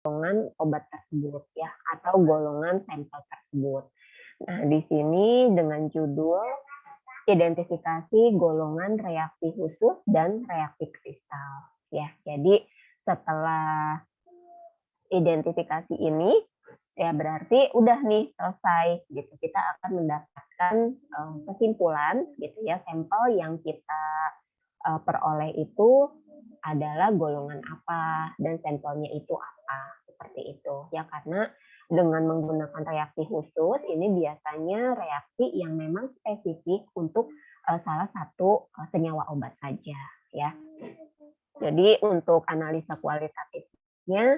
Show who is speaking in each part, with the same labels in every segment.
Speaker 1: golongan obat tersebut ya, atau golongan sampel tersebut. Nah, di sini dengan judul identifikasi golongan reaksi khusus dan reaksi kristal ya. Jadi setelah identifikasi ini ya berarti udah nih selesai gitu. Kita akan mendapatkan kesimpulan gitu ya, sampel yang kita peroleh itu adalah golongan apa dan sampelnya itu apa, seperti itu ya. Karena dengan menggunakan reaksi khusus ini biasanya reaksi yang memang spesifik untuk salah satu senyawa obat saja ya. Jadi untuk analisa kualitatifnya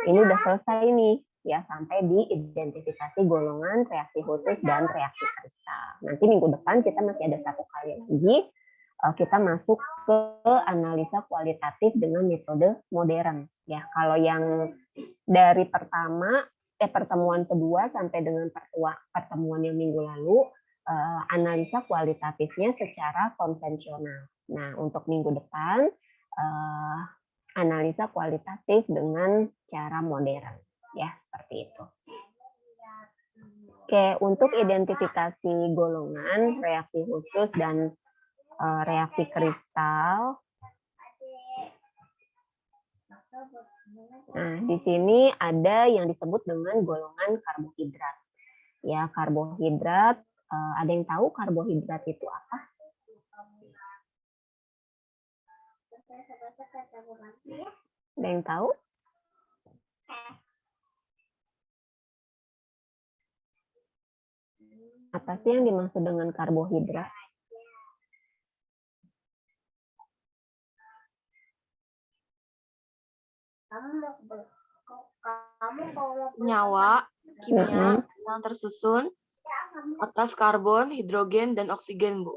Speaker 1: ini udah selesai nih ya, sampai di identifikasi golongan reaksi khusus dan reaksi kristal. Nanti minggu depan kita masih ada 1 kali lagi kita masuk ke analisa kualitatif dengan metode modern ya. Kalau yang dari pertemuan kedua sampai dengan pertemuan yang minggu lalu analisa kualitatifnya secara konvensional. Nah, untuk minggu depan analisa kualitatif dengan cara modern ya, seperti itu. Oke, untuk identifikasi golongan reaksi khusus dan reaksi kristal. Nah, di sini ada yang disebut dengan golongan karbohidrat. Ya, karbohidrat, ada yang tahu karbohidrat itu apa? Ada yang tahu? Apa sih yang dimaksud dengan karbohidrat?
Speaker 2: Senyawa kimia yang tersusun atas karbon, hidrogen, dan oksigen, Bu.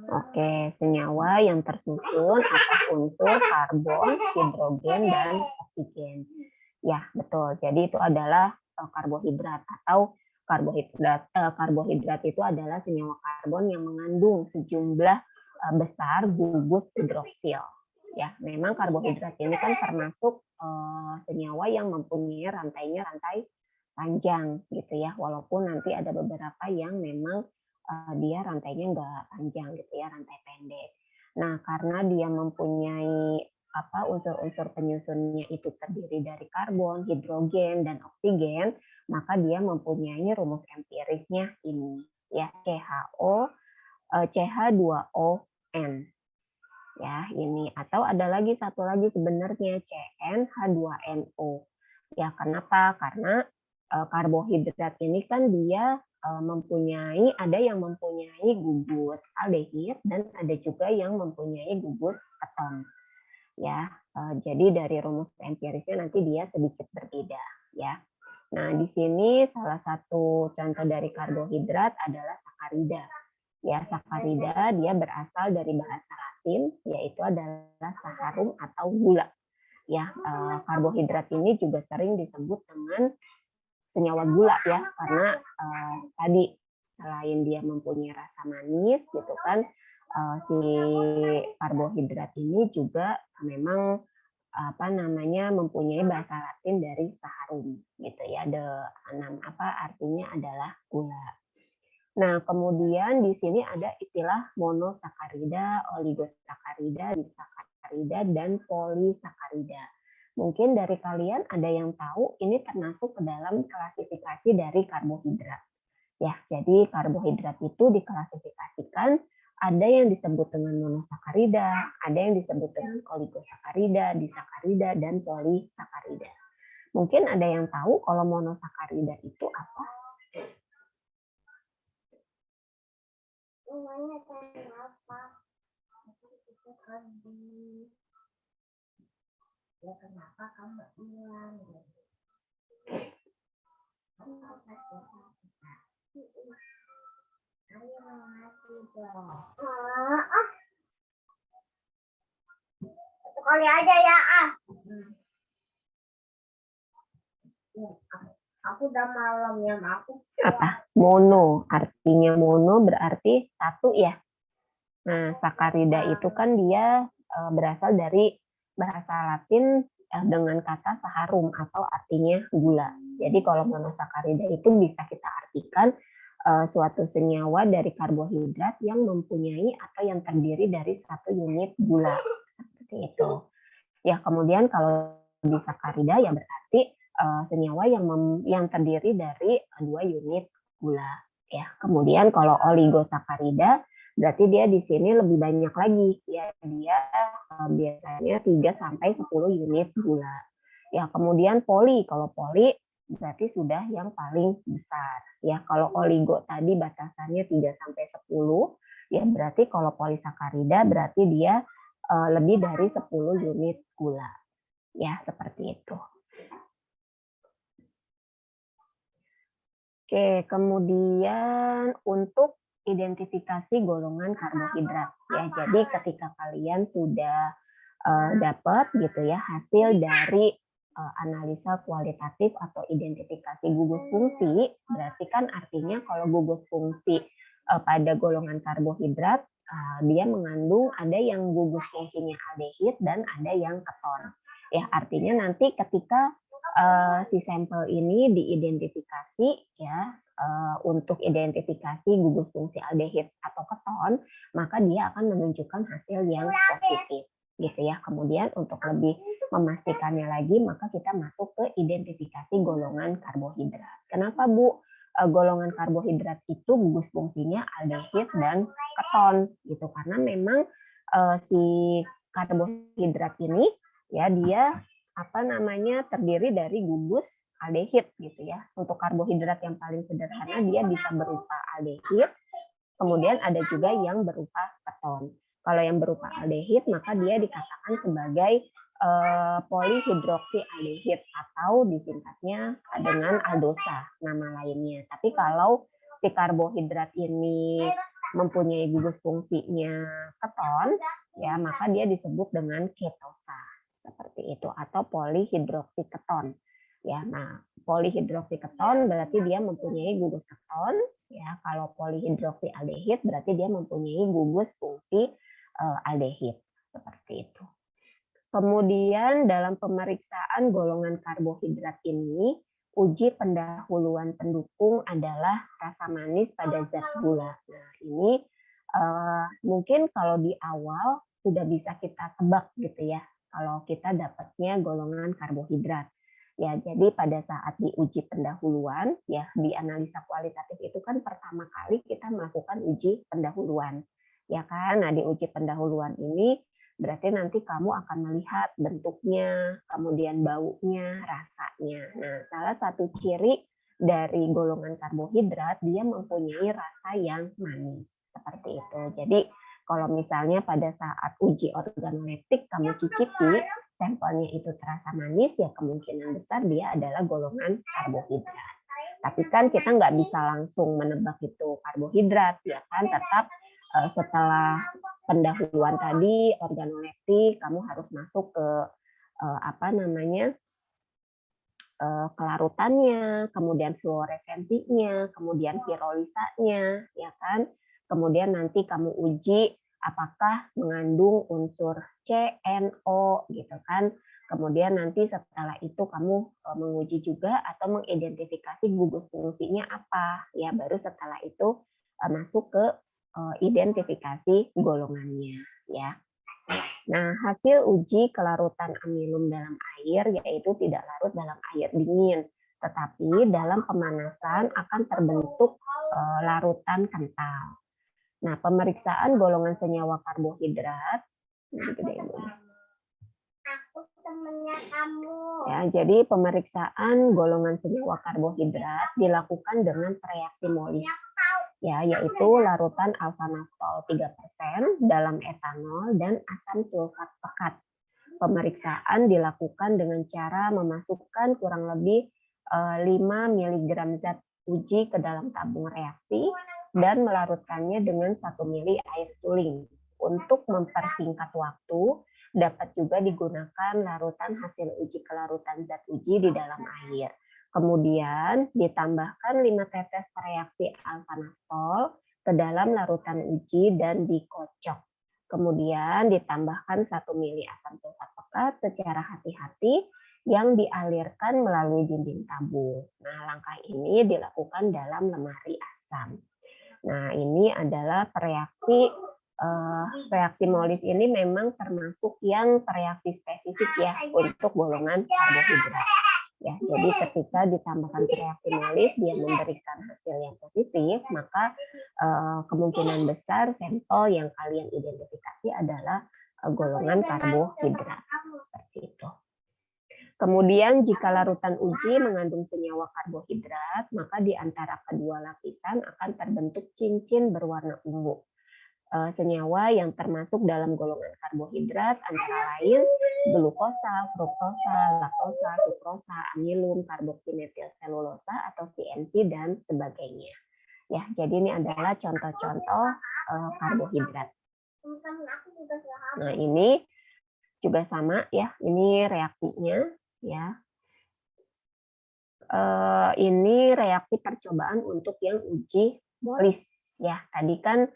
Speaker 1: Oke, senyawa yang tersusun atas unsur karbon, hidrogen, dan oksigen. Ya, betul. Jadi itu adalah karbohidrat atau karbohidrat itu adalah senyawa karbon yang mengandung sejumlah besar gugus hidroksil. Ya, memang karbohidrat ini kan termasuk senyawa yang mempunyai rantai panjang gitu ya, walaupun nanti ada beberapa yang memang dia rantainya nggak panjang gitu ya, rantai pendek. Nah, karena dia mempunyai unsur-unsur penyusunnya itu terdiri dari karbon, hidrogen, dan oksigen, maka dia mempunyai rumus empirisnya ini ya, CH2ON. Ya, ini, atau ada lagi satu lagi sebenarnya CnH2NO. Ya, kenapa? Karena karbohidrat ini kan dia ada yang mempunyai gugus aldehid dan ada juga yang mempunyai gugus keton. Ya, jadi dari rumus empirisnya nanti dia sedikit berbeda ya. Nah, di sini salah satu contoh dari karbohidrat adalah sakarida. Ya, sakarida dia berasal dari bahasa Latin, yaitu adalah saharum atau gula. Ya, karbohidrat ini juga sering disebut dengan senyawa gula ya, karena tadi selain dia mempunyai rasa manis gitu kan, si karbohidrat ini juga memang mempunyai bahasa Latin dari saharum gitu ya. Artinya adalah gula. Nah, kemudian di sini ada istilah monosakarida, oligosakarida, disakarida, dan polisakarida. Mungkin dari kalian ada yang tahu ini termasuk ke dalam klasifikasi dari karbohidrat. Ya, jadi karbohidrat itu diklasifikasikan ada yang disebut dengan monosakarida, ada yang disebut dengan oligosakarida, disakarida, dan polisakarida. Mungkin ada yang tahu kalau monosakarida itu apa? Kenapa kamu bilang? Satu kali aja ya Aku udah malam ya, aku. Apa? Mono. Artinya mono berarti satu ya. Nah, sakarida itu kan dia berasal dari bahasa Latin dengan kata saharum atau artinya gula. Jadi kalau monosakarida itu bisa kita artikan suatu senyawa dari karbohidrat yang mempunyai atau yang terdiri dari 1 unit gula. Seperti itu. Ya, kemudian kalau disakarida ya berarti senyawa yang terdiri dari 2 unit gula. Ya, kemudian kalau oligosakarida berarti dia di sini lebih banyak lagi, ya dia biasanya 3 sampai 10 unit gula. Ya, kemudian kalau poli berarti sudah yang paling besar. Ya, kalau oligo tadi batasannya 3 sampai 10, ya berarti kalau polisakarida berarti dia lebih dari 10 unit gula. Ya, seperti itu. Oke, kemudian untuk identifikasi golongan karbohidrat. Ya, jadi ketika kalian sudah dapat gitu ya hasil dari analisa kualitatif atau identifikasi gugus fungsi, berarti kan artinya kalau gugus fungsi pada golongan karbohidrat dia mengandung ada yang gugus fungsinya aldehid dan ada yang keton. Ya, artinya nanti ketika si sampel ini diidentifikasi ya untuk identifikasi gugus fungsi aldehid atau keton, maka dia akan menunjukkan hasil yang positif gitu ya. Kemudian untuk lebih memastikannya lagi, maka kita masuk ke identifikasi golongan karbohidrat. Kenapa Bu? Golongan karbohidrat itu gugus fungsinya aldehid dan keton gitu, karena memang si karbohidrat ini ya dia terdiri dari gugus aldehid gitu ya. Untuk karbohidrat yang paling sederhana dia bisa berupa aldehid, kemudian ada juga yang berupa keton. Kalau yang berupa aldehid maka dia dikatakan sebagai polihidroksialdehid atau disingkatnya dengan aldosa nama lainnya. Tapi kalau si karbohidrat ini mempunyai gugus fungsinya keton, ya maka dia disebut dengan ketosa. Seperti itu, atau polihidroksiketon. Ya, nah polihidroksiketon berarti dia mempunyai gugus keton. Ya, kalau polihidroksialdehid berarti dia mempunyai gugus fungsi aldehid. Seperti itu. Kemudian dalam pemeriksaan golongan karbohidrat ini, uji pendahuluan pendukung adalah rasa manis pada zat gula. Nah, ini mungkin kalau di awal sudah bisa kita tebak gitu ya, kalau kita dapatnya golongan karbohidrat. Ya, jadi pada saat diuji pendahuluan, ya di analisa kualitatif itu kan pertama kali kita melakukan uji pendahuluan. Ya kan? Nah, di uji pendahuluan ini berarti nanti kamu akan melihat bentuknya, kemudian baunya, rasanya. Nah, salah satu ciri dari golongan karbohidrat, dia mempunyai rasa yang manis. Seperti itu. Jadi, kalau misalnya pada saat uji organoleptik kamu cicipi, sampelnya itu terasa manis, ya kemungkinan besar dia adalah golongan karbohidrat. Tapi kan kita nggak bisa langsung menebak itu karbohidrat, ya kan? Tetap setelah pendahuluan tadi organoleptik, kamu harus masuk ke kelarutannya, kemudian fluoresensinya, kemudian pirolisanya, ya kan? Kemudian nanti kamu uji apakah mengandung unsur CNO gitu kan. Kemudian nanti setelah itu kamu menguji juga atau mengidentifikasi gugus fungsinya apa. Ya, baru setelah itu masuk ke identifikasi golongannya, ya. Nah, hasil uji kelarutan amilum dalam air yaitu tidak larut dalam air dingin, tetapi dalam pemanasan akan terbentuk larutan kental. Nah, pemeriksaan golongan senyawa karbohidrat, ya, jadi pemeriksaan golongan senyawa karbohidrat dilakukan dengan reaksi molis, ya, yaitu larutan alfa naftol 3% dalam etanol dan asam sulfat pekat. Pemeriksaan dilakukan dengan cara memasukkan kurang lebih 5 mg zat uji ke dalam tabung reaksi dan melarutkannya dengan 1 mili air suling. Untuk mempersingkat waktu, dapat juga digunakan larutan hasil uji kelarutan zat uji di dalam air. Kemudian ditambahkan 5 tetes reaksi alfa naftol ke dalam larutan uji dan dikocok. Kemudian ditambahkan 1 mili asam sulfat pekat alpukat secara hati-hati yang dialirkan melalui dinding tabung. Nah, langkah ini dilakukan dalam lemari asam. Nah, ini adalah reaksi molis ini memang termasuk yang reaksi spesifik ya untuk golongan karbohidrat. Ya, jadi ketika ditambahkan reaksi molis dia memberikan hasil yang positif, maka kemungkinan besar sampel yang kalian identifikasi adalah golongan karbohidrat seperti itu. Kemudian jika larutan uji mengandung senyawa karbohidrat, maka di antara kedua lapisan akan terbentuk cincin berwarna ungu. Senyawa yang termasuk dalam golongan karbohidrat antara lain glukosa, fruktosa, laktosa, sukrosa, amilum, karboksimetil selulosa atau CNC dan sebagainya. Ya, jadi ini adalah contoh-contoh karbohidrat. Nah, ini juga sama ya, ini reaksinya ya. Ini reaksi percobaan untuk yang uji molis ya. Tadi kan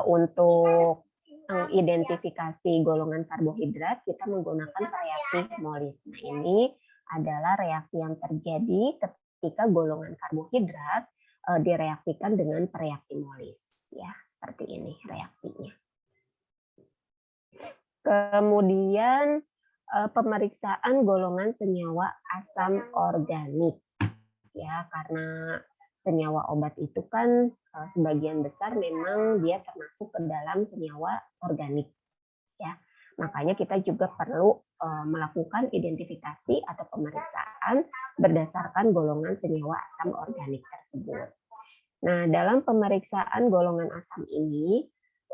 Speaker 1: untuk mengidentifikasi golongan karbohidrat kita menggunakan reaksi molis. Nah, ini adalah reaksi yang terjadi ketika golongan karbohidrat direaksikan dengan reaksi molis ya, seperti ini reaksinya. Kemudian pemeriksaan golongan senyawa asam organik ya, karena senyawa obat itu kan sebagian besar memang dia termasuk ke dalam senyawa organik ya. Makanya kita juga perlu melakukan identifikasi atau pemeriksaan berdasarkan golongan senyawa asam organik tersebut. Nah, dalam pemeriksaan golongan asam ini,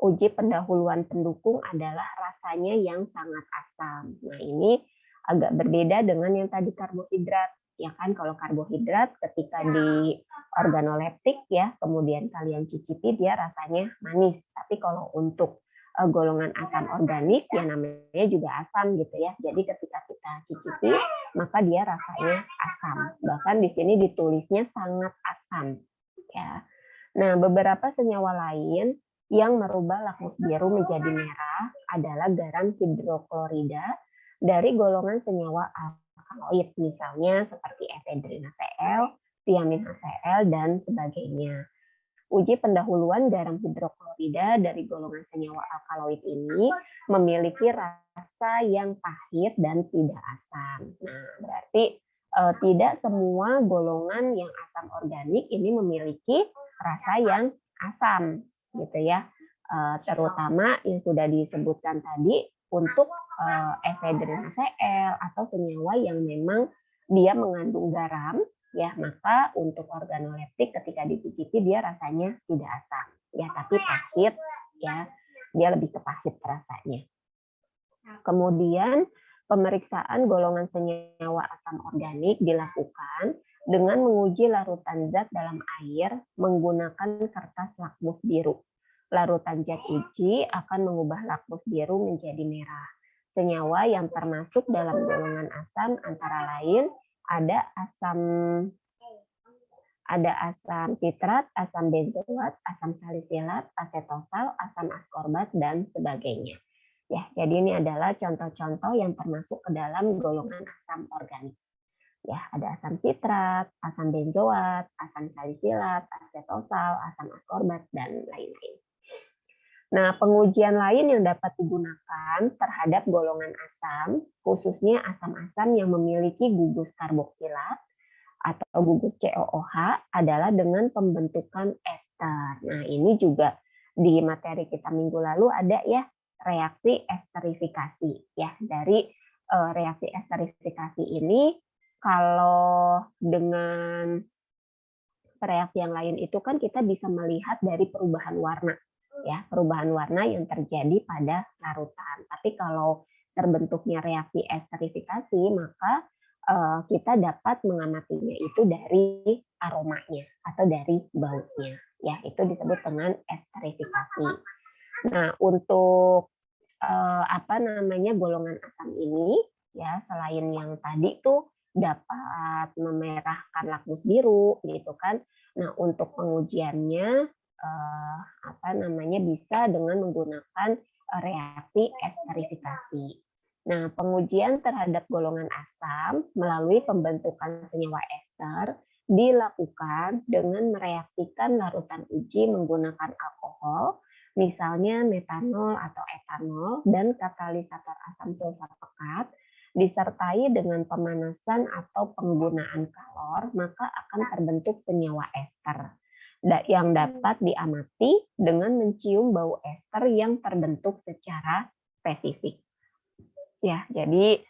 Speaker 1: uji pendahuluan pendukung adalah rasanya yang sangat asam. Nah, ini agak berbeda dengan yang tadi karbohidrat. Ya kan, kalau karbohidrat ketika di organoleptik ya, kemudian kalian cicipi dia rasanya manis. Tapi kalau untuk golongan asam organik ya namanya juga asam gitu ya. Jadi ketika kita cicipi maka dia rasanya asam. Bahkan di sini ditulisnya sangat asam ya. Nah, beberapa senyawa lain yang merubah lakmus biru menjadi merah adalah garam hidroklorida dari golongan senyawa alkaloid, misalnya seperti efedrin HCl, tiamin HCl, dan sebagainya. Uji pendahuluan garam hidroklorida dari golongan senyawa alkaloid ini memiliki rasa yang pahit dan tidak asam. Nah, berarti tidak semua golongan yang asam organik ini memiliki rasa yang asam, gitu ya. Terutama yang sudah disebutkan tadi untuk efedrin HCl atau senyawa yang memang dia mengandung garam, ya maka untuk organoleptik ketika dicicipi dia rasanya tidak asam, ya tapi pahit, ya dia lebih ke pahit rasanya. Kemudian pemeriksaan golongan senyawa asam organik dilakukan dengan menguji larutan zat dalam air menggunakan kertas lakmus biru. Larutan zat uji akan mengubah lakmus biru menjadi merah. Senyawa yang termasuk dalam golongan asam antara lain ada asam sitrat, asam benzoat, asam salisilat, asetosal, asam askorbat, dan sebagainya. Ya, jadi ini adalah contoh-contoh yang termasuk ke dalam golongan asam organik. Ya, ada asam sitrat, asam benzoat, asam salisilat, asetosal, asam askorbat, dan lain-lain. Nah, pengujian lain yang dapat digunakan terhadap golongan asam, khususnya asam-asam yang memiliki gugus karboksilat atau gugus COOH adalah dengan pembentukan ester. Nah, ini juga di materi kita minggu lalu ada ya, reaksi esterifikasi ya. Dari reaksi esterifikasi ini kalau dengan reaksi yang lain itu kan kita bisa melihat dari perubahan warna ya, perubahan warna yang terjadi pada larutan. Tapi kalau terbentuknya reaksi esterifikasi maka kita dapat mengamatinya itu dari aromanya atau dari baunya ya, itu disebut dengan esterifikasi. Nah, untuk golongan asam ini ya, selain yang tadi tuh dapat memerahkan lakmus biru gitu kan. Nah, untuk pengujiannya bisa dengan menggunakan reaksi esterifikasi. Nah, pengujian terhadap golongan asam melalui pembentukan senyawa ester dilakukan dengan mereaksikan larutan uji menggunakan alkohol, misalnya metanol atau etanol, dan katalisator asam sulfat pekat, disertai dengan pemanasan atau penggunaan kalor, maka akan terbentuk senyawa ester yang dapat diamati dengan mencium bau ester yang terbentuk secara spesifik. Ya, jadi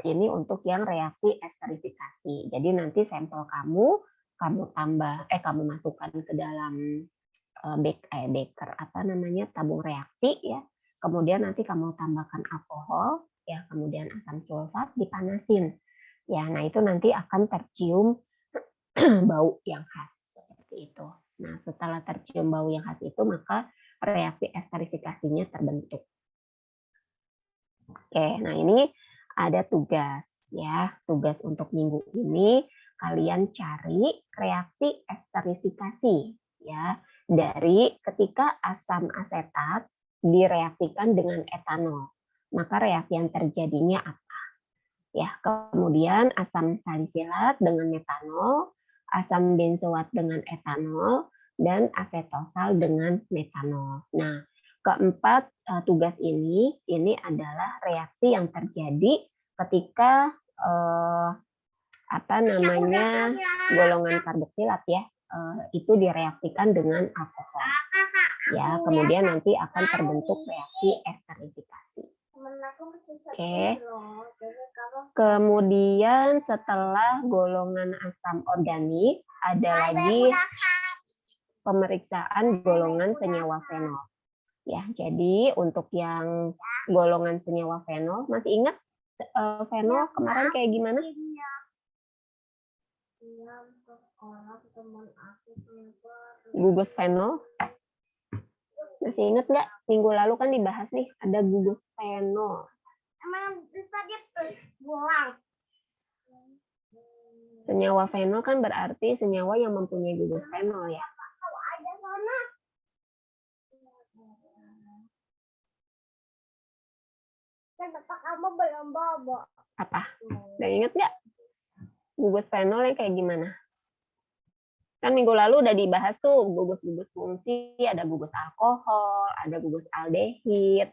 Speaker 1: ini untuk yang reaksi esterifikasi. Jadi nanti sampel kamu masukkan ke dalam beker tabung reaksi ya. Kemudian nanti kamu tambahkan alkohol ya, kemudian asam sulfat dipanasin. Ya, nah itu nanti akan tercium bau yang khas seperti itu. Nah, setelah tercium bau yang khas itu maka reaksi esterifikasinya terbentuk. Oke, nah ini ada tugas ya. Tugas untuk minggu ini kalian cari reaksi esterifikasi ya dari ketika asam asetat direaksikan dengan etanol. Maka reaksi yang terjadinya apa? Ya, kemudian asam salisilat dengan metanol, asam benzoat dengan etanol, dan asetosal dengan metanol. Nah, keempat tugas ini adalah reaksi yang terjadi ketika golongan karboksilat ya itu direaksikan dengan alkohol. Ya, kemudian nanti akan terbentuk reaksi esterifikasi. Oke. Kemudian setelah golongan asam organik ada lagi pemeriksaan golongan senyawa fenol. Ya, jadi untuk yang golongan senyawa fenol, masih ingat fenol kemarin kayak gimana? Gugus fenol. Masih ingat nggak? Minggu lalu kan dibahas nih, ada gugus fenol. Senyawa fenol kan berarti senyawa yang mempunyai gugus fenol ya. Apa? Udah inget nggak? Gugus fenol yang kayak gimana? Kan minggu lalu udah dibahas tuh gugus-gugus fungsi, ada gugus alkohol, ada gugus aldehid,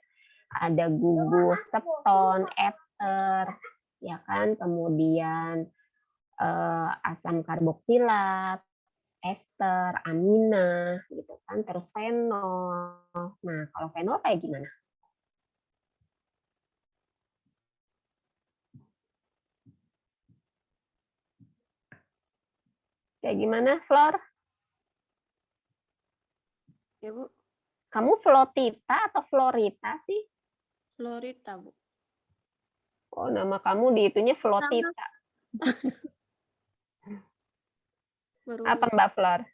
Speaker 1: ada gugus keton, ester, ya kan? Kemudian asam karboksilat, ester, amina, gitu kan? Terus fenol. Nah, kalau fenol kayak gimana? Kayak gimana, Flor?
Speaker 3: Ya, Bu.
Speaker 1: Kamu Flotita atau Florita sih?
Speaker 3: Florita, Bu.
Speaker 1: Oh, nama kamu di itunya Flotita. Apa Mbak Flor?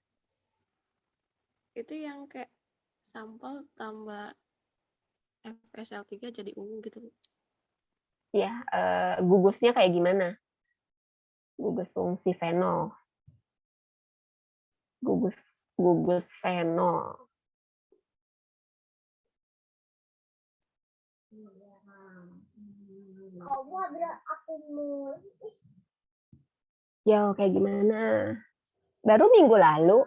Speaker 3: Itu yang kayak sampel tambah FSL3 jadi ungu gitu, Bu.
Speaker 1: Ya, gugusnya kayak gimana? Gugus fungsi fenol. Gugus fenol. Ya, kayak gimana? Baru minggu lalu.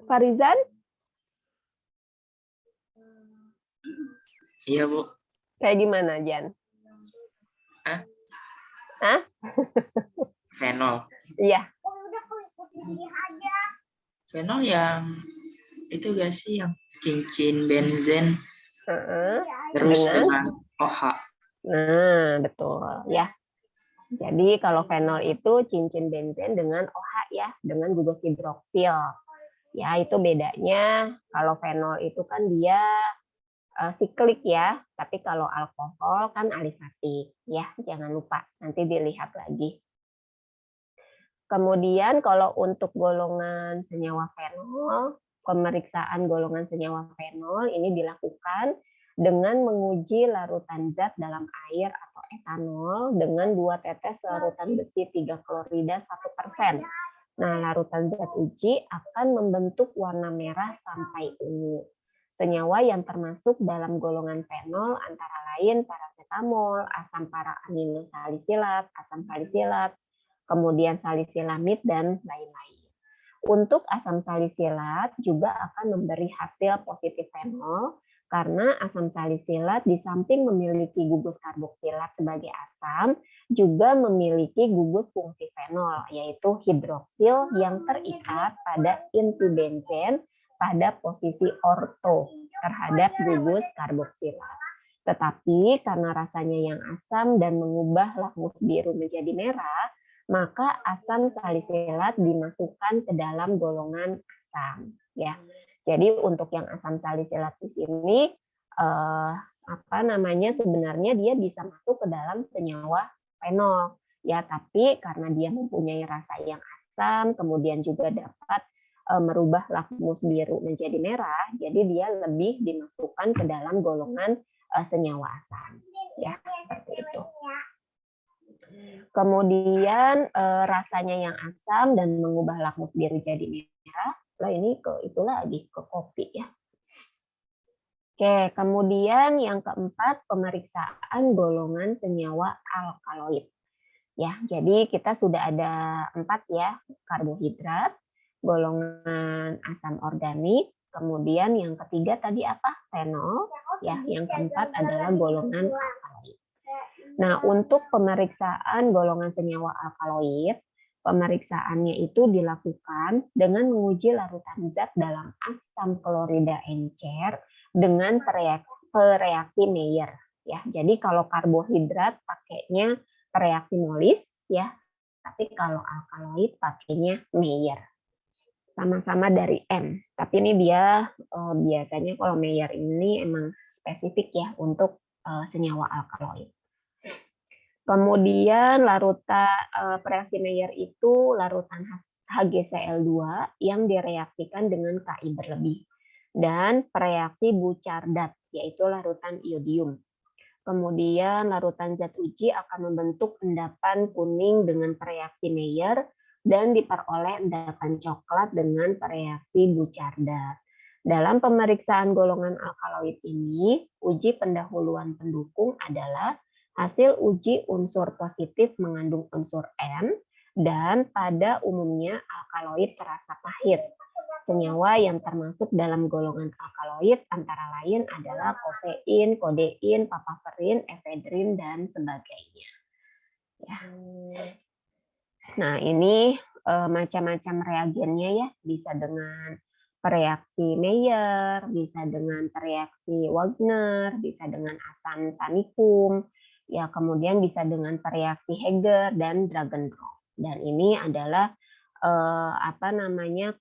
Speaker 1: Farizan?
Speaker 4: Iya, Bu.
Speaker 1: Kayak gimana, Jan? Hah?
Speaker 4: Fenol.
Speaker 1: Iya.
Speaker 4: Fenol yang itu gak sih yang cincin benzen terus dengan OH.
Speaker 1: Nah, betul ya. Jadi kalau fenol itu cincin benzen dengan OH ya, dengan gugus hidroksil. Ya, itu bedanya. Kalau fenol itu kan dia siklik ya, tapi kalau alkohol kan alifatik ya, jangan lupa nanti dilihat lagi. Kemudian kalau untuk golongan senyawa fenol, pemeriksaan golongan senyawa fenol ini dilakukan dengan menguji larutan zat dalam air atau etanol dengan 2 tetes larutan besi 3 klorida 1%. Nah, larutan zat uji akan membentuk warna merah sampai ungu. senyawa yang termasuk dalam golongan fenol antara lain paracetamol, asam para-aminosalisilat, asam salisilat, kemudian salisilamid, dan lain-lain. Untuk asam salisilat juga akan memberi hasil positif fenol karena asam salisilat di samping memiliki gugus karboksilat sebagai asam, juga memiliki gugus fungsi fenol, yaitu hidroksil yang terikat pada inti benzen pada posisi orto terhadap gugus karboksilat. Tetapi karena rasanya yang asam dan mengubah lakmus biru menjadi merah, maka asam salisilat dimasukkan ke dalam golongan asam. Ya, jadi untuk yang asam salisilat di sini sebenarnya dia bisa masuk ke dalam senyawa fenol. Ya, tapi karena dia mempunyai rasa yang asam, kemudian juga dapat merubah lakmus biru menjadi merah, jadi dia lebih dimasukkan ke dalam golongan senyawa asam. Ya, seperti itu. Kemudian rasanya yang asam dan mengubah lakmus biru jadi merah. Lah ini ke kopi ya. Oke, kemudian yang keempat pemeriksaan golongan senyawa alkaloid. Ya, jadi kita sudah ada 4 ya, karbohidrat, golongan asam organik, kemudian yang ketiga tadi apa? Fenol, ya, yang keempat adalah golongan alkaloid. Nah, untuk pemeriksaan golongan senyawa alkaloid, pemeriksaannya itu dilakukan dengan menguji larutan zat dalam asam klorida encer dengan pereaksi Mayer. Ya, jadi kalau karbohidrat pakainya pereaksi Molis, ya, tapi kalau alkaloid pakainya Mayer. Sama-sama dari M, tapi ini dia biasanya kalau Mayer ini emang spesifik ya untuk senyawa alkaloid. Kemudian larutan pereaksi Mayer itu larutan HgCl2 yang direaksikan dengan Ki berlebih dan pereaksi Buchardat yaitu larutan iodium. Kemudian larutan zat uji akan membentuk endapan kuning dengan pereaksi Mayer dan diperoleh endapan coklat dengan pereaksi Buchardat. Dalam pemeriksaan golongan alkaloid ini, uji pendahuluan pendukung adalah hasil uji unsur positif mengandung unsur N dan pada umumnya alkaloid terasa pahit. Senyawa yang termasuk dalam golongan alkaloid antara lain adalah kofein, kodein, papaverin, efedrin, dan sebagainya. Ya. Nah, ini macam-macam reagennya ya, bisa dengan pereaksi Mayer, bisa dengan pereaksi Wagner, bisa dengan asam tanikum, ya kemudian bisa dengan pereaksi Heger dan Dragendorf. Dan ini adalah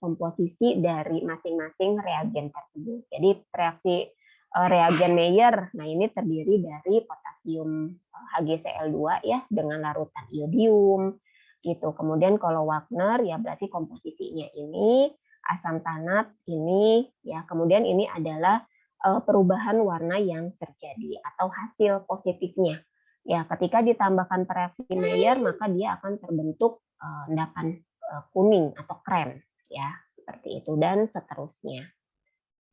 Speaker 1: komposisi dari masing-masing reagen tersebut. Jadi reaksi reagen Mayer, nah ini terdiri dari potasium HgCl2 ya dengan larutan iodium gitu. Kemudian kalau Wagner ya berarti komposisinya ini asam tanat ini ya. Kemudian ini adalah perubahan warna yang terjadi atau hasil positifnya. Ya, ketika ditambahkan pereaksi Mayer maka dia akan terbentuk endapan kuning atau krem ya, seperti itu dan seterusnya.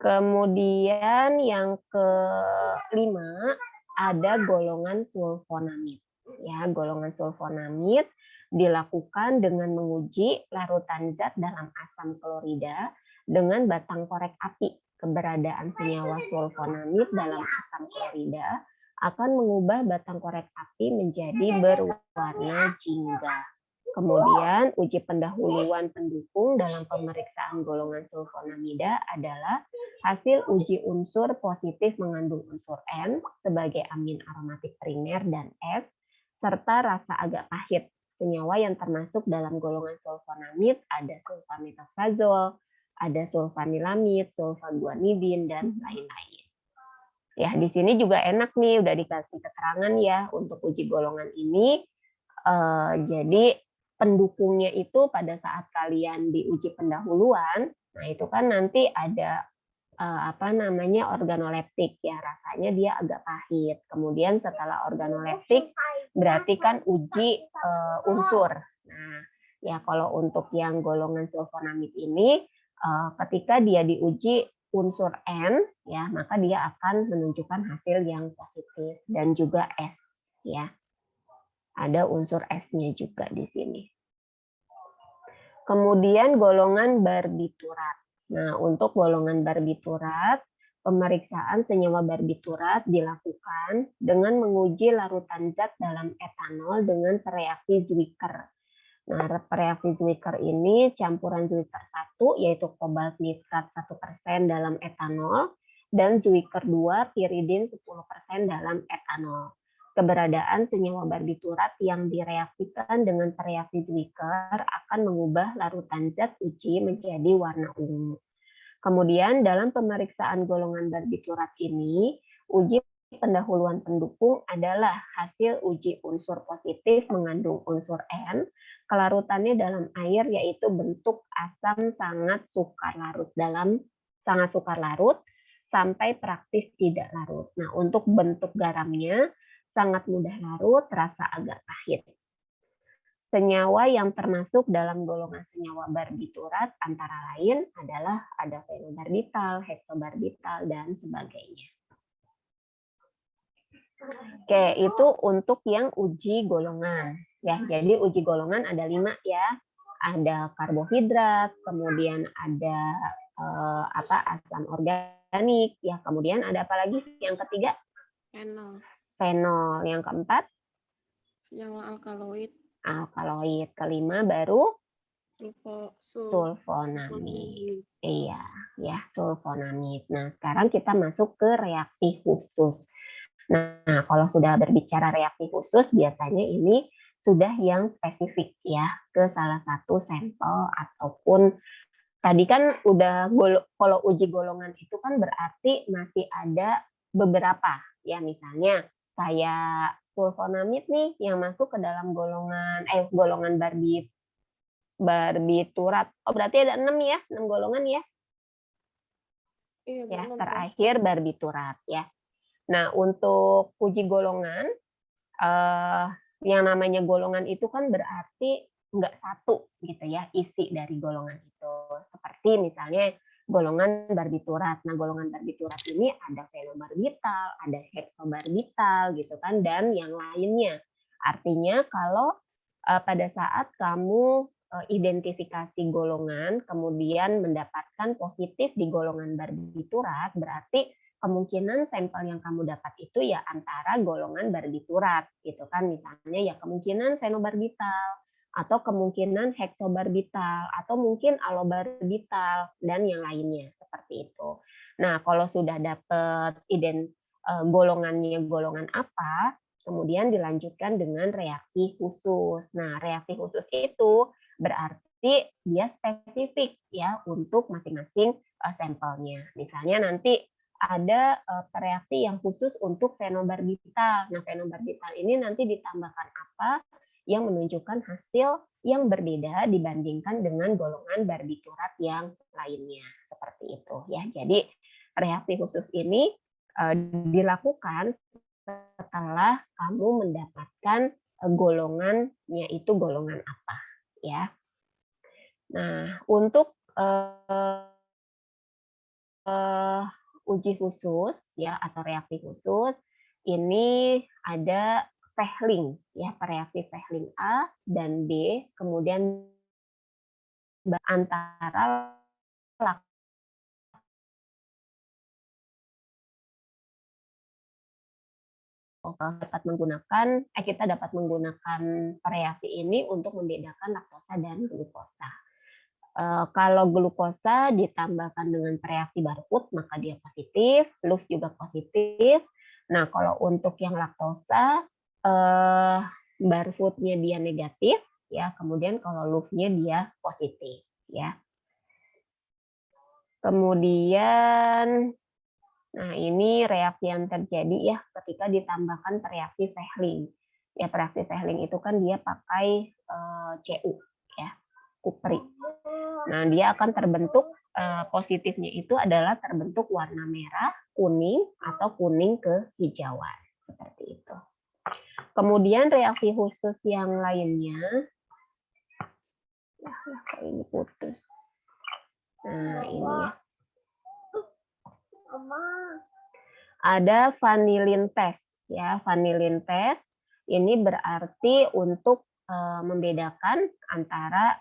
Speaker 1: Kemudian yang kelima ada golongan sulfonamid. Ya, golongan sulfonamid dilakukan dengan menguji larutan zat dalam asam klorida dengan batang korek api. Keberadaan senyawa sulfonamid dalam asam klorida akan mengubah batang korek api menjadi berwarna jingga. Kemudian uji pendahuluan pendukung dalam pemeriksaan golongan sulfonamida adalah hasil uji unsur positif mengandung unsur N sebagai amin aromatik primer dan S, serta rasa agak pahit. Senyawa yang termasuk dalam golongan sulfonamid ada sulfamethoxazole, ada sulfanilamid, sulfaguanidin, dan lain-lain. Ya, di sini juga enak nih, udah dikasih keterangan ya untuk uji golongan ini. Jadi pendukungnya itu pada saat kalian diuji pendahuluan, nah itu kan nanti ada organoleptik ya, rasanya dia agak pahit. Kemudian setelah organoleptik berarti kan uji unsur. Nah, ya kalau untuk yang golongan sulfonamid ini ketika dia diuji unsur N, ya, maka dia akan menunjukkan hasil yang positif, dan juga S, ya. Ada unsur S-nya juga di sini. Kemudian golongan barbiturat. Nah, untuk golongan barbiturat, pemeriksaan senyawa barbiturat dilakukan dengan menguji larutan zat dalam etanol dengan reaksi Zwicker. Nah, reaksi Zwicker ini campuran Zwicker 1 yaitu kobalt nitrat 1% dalam etanol dan Zwicker 2 piridin 10% dalam etanol. Keberadaan senyawa barbiturat yang direaksikan dengan reaksi Zwicker akan mengubah larutan zat uji menjadi warna ungu. Kemudian dalam pemeriksaan golongan barbiturat ini, uji pendahuluan pendukung adalah hasil uji unsur positif mengandung unsur N, kelarutannya dalam air yaitu bentuk asam sangat sukar larut sampai praktis tidak larut. Nah, untuk bentuk garamnya sangat mudah larut, rasa agak pahit. Senyawa yang termasuk dalam golongan senyawa barbiturat antara lain adalah ada fenobarbital, heksobarbital, dan sebagainya. Oke, itu untuk yang uji golongan. Ya, jadi uji golongan ada 5 ya. Ada karbohidrat, kemudian ada asam organik, ya. Kemudian ada apa lagi? Yang ketiga?
Speaker 3: Fenol.
Speaker 1: Fenol. Yang keempat?
Speaker 3: Senyawa alkaloid.
Speaker 1: Alkaloid. Kelima baru?
Speaker 3: Sulfonamid.
Speaker 1: Iya, ya, sulfonamid. Nah, sekarang kita masuk ke reaksi khusus. Nah, kalau sudah berbicara reaksi khusus, biasanya ini sudah yang spesifik ya ke salah satu sampel ataupun tadi kan udah kalau uji golongan itu kan berarti masih ada beberapa ya, misalnya kayak sulfonamid nih yang masuk ke dalam golongan barbiturat. Oh, berarti ada 6 ya, 6 golongan ya.
Speaker 3: Iya,
Speaker 1: Ya,
Speaker 3: benar,
Speaker 1: terakhir barbiturat ya. Nah, untuk uji golongan, yang namanya golongan itu kan berarti nggak satu gitu ya isi dari golongan itu. Seperti misalnya golongan barbiturat. Nah, golongan barbiturat ini ada fenobarbital, ada heksobarbital gitu kan, dan yang lainnya. Artinya kalau pada saat kamu identifikasi golongan, kemudian mendapatkan positif di golongan barbiturat, berarti kemungkinan sampel yang kamu dapat itu ya antara golongan barbiturat gitu kan, misalnya ya kemungkinan fenobarbital atau kemungkinan heksobarbital atau mungkin alobarbital dan yang lainnya seperti itu. Nah, kalau sudah dapat golongannya golongan apa, kemudian dilanjutkan dengan reaksi khusus. Nah, reaksi khusus itu berarti dia spesifik ya untuk masing-masing sampelnya. Misalnya nanti ada reaksi yang khusus untuk fenobarbital. Nah, fenobarbital ini nanti ditambahkan apa yang menunjukkan hasil yang berbeda dibandingkan dengan golongan barbiturat yang lainnya. Seperti itu ya. Jadi reaksi khusus ini dilakukan setelah kamu mendapatkan golongannya itu golongan apa ya. Nah, untuk uji khusus ya atau reaksi khusus ini ada Fehling ya, reaksi Fehling A dan B, kemudian antara kita dapat menggunakan reaksi ini untuk membedakan laktosa dan glukosa. Kalau glukosa ditambahkan dengan reaksi Barfoot maka dia positif, Loew juga positif. Nah, kalau untuk yang laktosa Barfootnya dia negatif ya, kemudian kalau Loew-nya dia positif ya. Kemudian nah, ini reaksi yang terjadi ya ketika ditambahkan reaksi Fehling. Ya, reaksi Fehling itu kan dia pakai Cu ya, kupri. Nah, dia akan terbentuk positifnya itu adalah terbentuk warna merah, kuning atau kuning kehijauan seperti itu. Kemudian reaksi khusus yang lainnya, ini putus. Nah, ini ya. Ada vanillin test ya. Vanillin test ini berarti untuk membedakan antara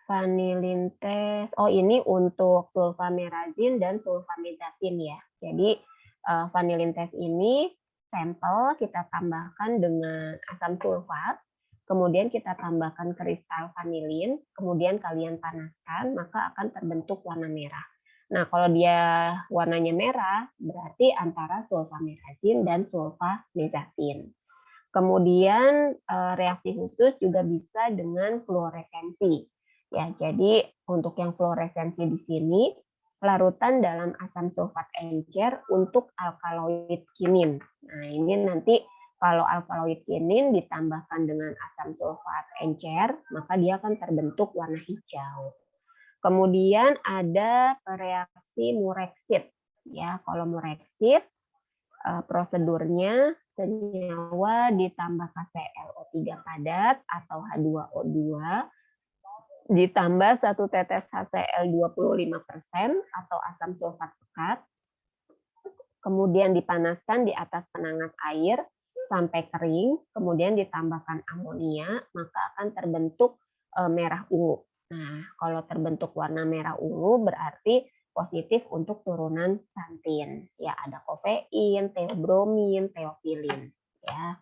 Speaker 1: vanillin test. Oh, ini untuk sulfamerazin dan sulfamethatin ya. Jadi vanillin test ini sampel kita tambahkan dengan asam sulfat, kemudian kita tambahkan kristal vanilin, kemudian kalian panaskan, maka akan terbentuk warna merah. Nah, kalau dia warnanya merah, berarti antara sulfamerazin dan sulfamethatin. Kemudian reaksi khusus juga bisa dengan fluoresensi. Ya, jadi untuk yang fluoresensi di sini larutan dalam asam sulfat encer untuk alkaloid kinin. Nah, ini nanti kalau alkaloid kinin ditambahkan dengan asam sulfat encer, maka dia akan terbentuk warna hijau. Kemudian ada reaksi Mureksit. Ya, kalau Mureksit prosedurnya senyawa ditambah KClO3 padat atau H2O2 ditambah 1 tetes HCl 25% atau asam sulfat pekat, kemudian dipanaskan di atas penangat air sampai kering, kemudian ditambahkan amonia, maka akan terbentuk merah ungu. Nah, kalau terbentuk warna merah ungu berarti positif untuk turunan santin. Ya, ada kofein, teobromin, teofilin. Ya.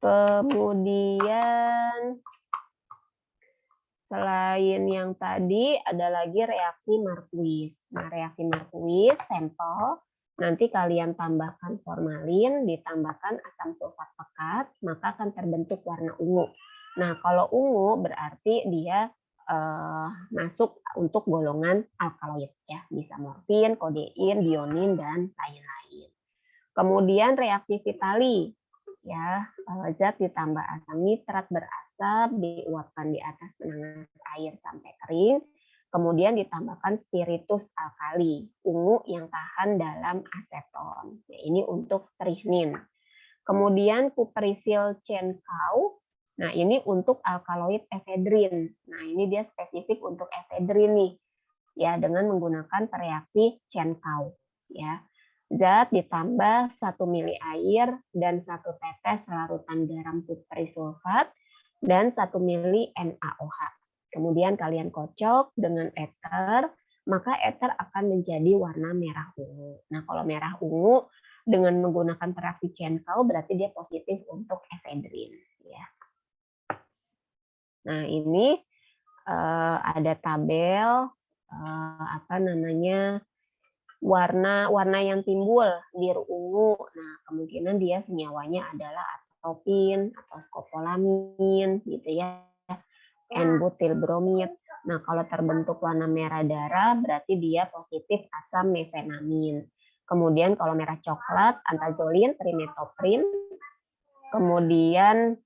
Speaker 1: Kemudian selain yang tadi ada lagi reaksi Marquis. Nah, reaksi Marquis sampel nanti kalian tambahkan formalin, ditambahkan asam sulfat pekat, maka akan terbentuk warna ungu. Nah, kalau ungu berarti dia masuk untuk golongan alkaloid ya, bisa morfin, kodein, dionin dan lain-lain. Kemudian reaksi Vitali ya, zat ditambah asam nitrat berasap diuapkan di atas penanganan air sampai kering, kemudian ditambahkan spiritus alkali ungu yang tahan dalam aseton. Ya, ini untuk strihnin. Kemudian cuprisyl chenkau. Nah, ini untuk alkaloid efedrin. Nah, ini dia spesifik untuk efedrin nih. Ya, dengan menggunakan reaksi chenkau. Ya. Zat ditambah 1 mili air dan 1 tetes larutan garam cuprisulfat dan 1 mili NaOH. Kemudian kalian kocok dengan ether, maka ether akan menjadi warna merah ungu. Nah, kalau merah ungu dengan menggunakan reaksi chenkau berarti dia positif untuk efedrin. Ya. Nah, ini ada tabel warna yang timbul biru ungu. Nah, kemungkinan dia senyawanya adalah atropin atau skopolamin gitu ya. N-butil bromid. Nah, kalau terbentuk warna merah darah berarti dia positif asam mefenamin. Kemudian kalau merah coklat antazolin, trimetoprim. Kemudian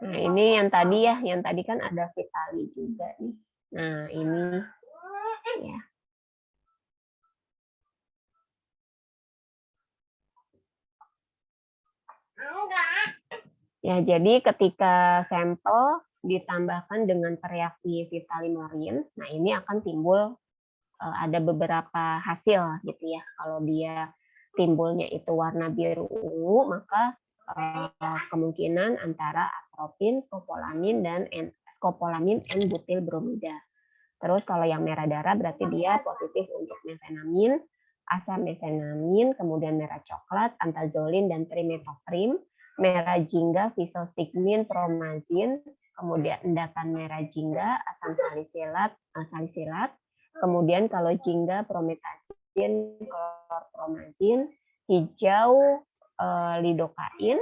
Speaker 1: nah, ini yang tadi ya, yang tadi kan ada Vitali juga nih. Nah, ini ya. Ya, jadi ketika sampel ditambahkan dengan reaksi Vitali-Morin, nah ini akan timbul ada beberapa hasil gitu ya. Kalau dia timbulnya itu warna biru ungu, maka kemungkinan antara atropin, skopolamin dan skopolamin N-butil bromida. Terus kalau yang merah darah berarti dia positif untuk mefenamin, asam mefenamin, kemudian merah coklat, antazolin dan trimetoprim, merah jingga, visostigmin, promazin, kemudian endapan merah jingga, asam salisilat, kemudian kalau jingga, prometasin, klorpromazin, hijau, lidokain,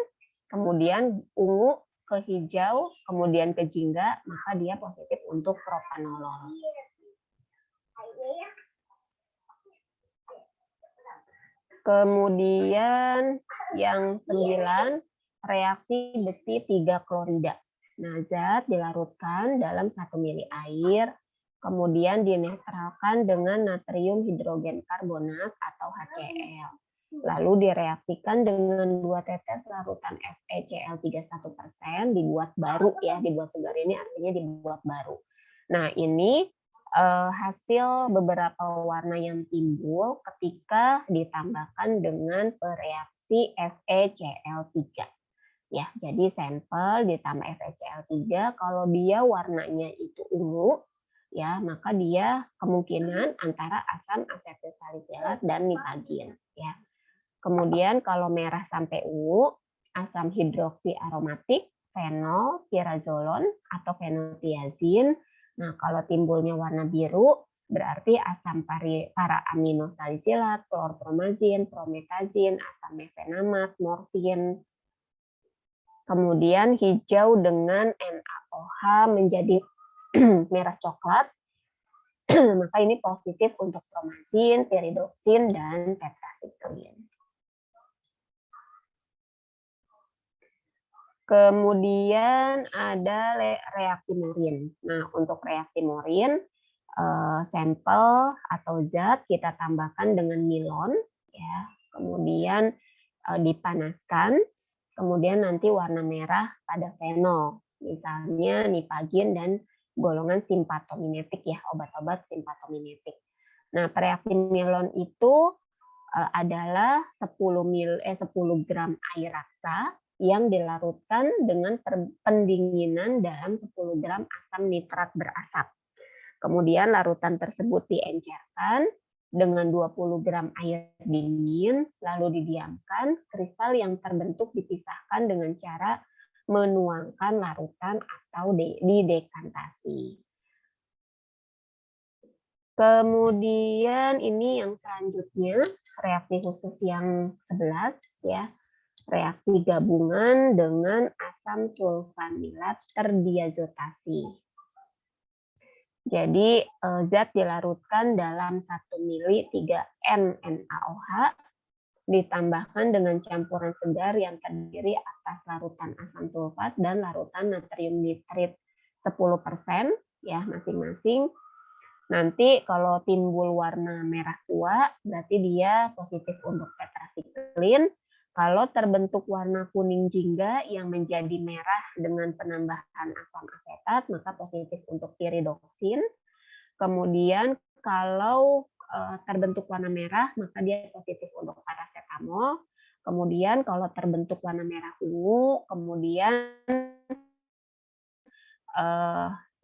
Speaker 1: kemudian ungu ke hijau, kemudian ke jingga, maka dia positif untuk propanolol. Kemudian yang 9, reaksi besi 3 klorida. Nah, zat dilarutkan dalam 1 mili air, kemudian dinetralkan dengan natrium hidrogen karbonat atau HCl. lalu direaksikan dengan 2 tetes larutan FeCl3 1%, dibuat baru ya, dibuat segar ini artinya dibuat baru. Nah, ini hasil beberapa warna yang timbul ketika ditambahkan dengan reaksi FeCl3. Ya, jadi sampel ditambah FeCl3, kalau dia warnanya itu ungu, ya maka dia kemungkinan antara asam asetilsalisilat dan nipagin. Ya. Kemudian kalau merah sampai ungu, asam hidroksi aromatik, fenol, pirazolon, atau fenotiazin. Nah, kalau timbulnya warna biru, berarti asam para aminosalisilat, klorpromazin, prometazin, asam mefenamat, morfin. Kemudian hijau dengan NaOH menjadi merah coklat, maka ini positif untuk promazin, piridoksin, dan tetrasiklin. Kemudian ada reaksi Morin. Nah, untuk reaksi Morin, sampel atau zat kita tambahkan dengan nilon, ya. Kemudian dipanaskan, kemudian nanti warna merah pada fenol, misalnya nipagin dan golongan simpatomimetik ya, obat-obat simpatomimetik. Nah, reaksi nilon itu adalah 10 gram air raksa yang dilarutkan dengan pendinginan dalam 10 gram asam nitrat berasap. Kemudian larutan tersebut diencerkan dengan 20 gram air dingin, lalu didiamkan, kristal yang terbentuk dipisahkan dengan cara menuangkan larutan atau didekantasi. Kemudian ini yang selanjutnya, reaksi khusus yang 11 ya. Reaksi gabungan dengan asam sulfanilat terdiazotasi. Jadi zat dilarutkan dalam 1 mili 3N NaOH ditambahkan dengan campuran segar yang terdiri atas larutan asam sulfat dan larutan natrium nitrit 10% ya masing-masing. Nanti kalau timbul warna merah tua berarti dia positif untuk tetrasiklin. Kalau terbentuk warna kuning jingga yang menjadi merah dengan penambahan asam asetat, maka positif untuk piridoksin. Kemudian kalau terbentuk warna merah, maka dia positif untuk paracetamol. Kemudian kalau terbentuk warna merah ungu, kemudian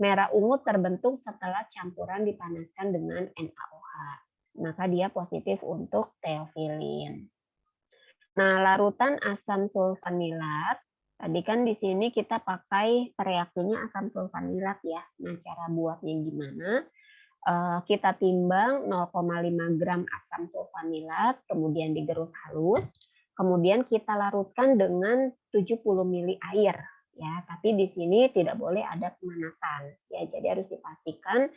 Speaker 1: merah ungu terbentuk setelah campuran dipanaskan dengan NaOH. Maka dia positif untuk teofilin. Nah, larutan asam sulfanilat, tadi kan di sini kita pakai reaksinya asam sulfanilat ya. Nah, cara buatnya gimana? Kita timbang 0,5 gram asam sulfanilat, kemudian digerus halus, kemudian kita larutkan dengan 70 ml air. Ya, tapi di sini tidak boleh ada pemanasan. Ya, jadi harus dipastikan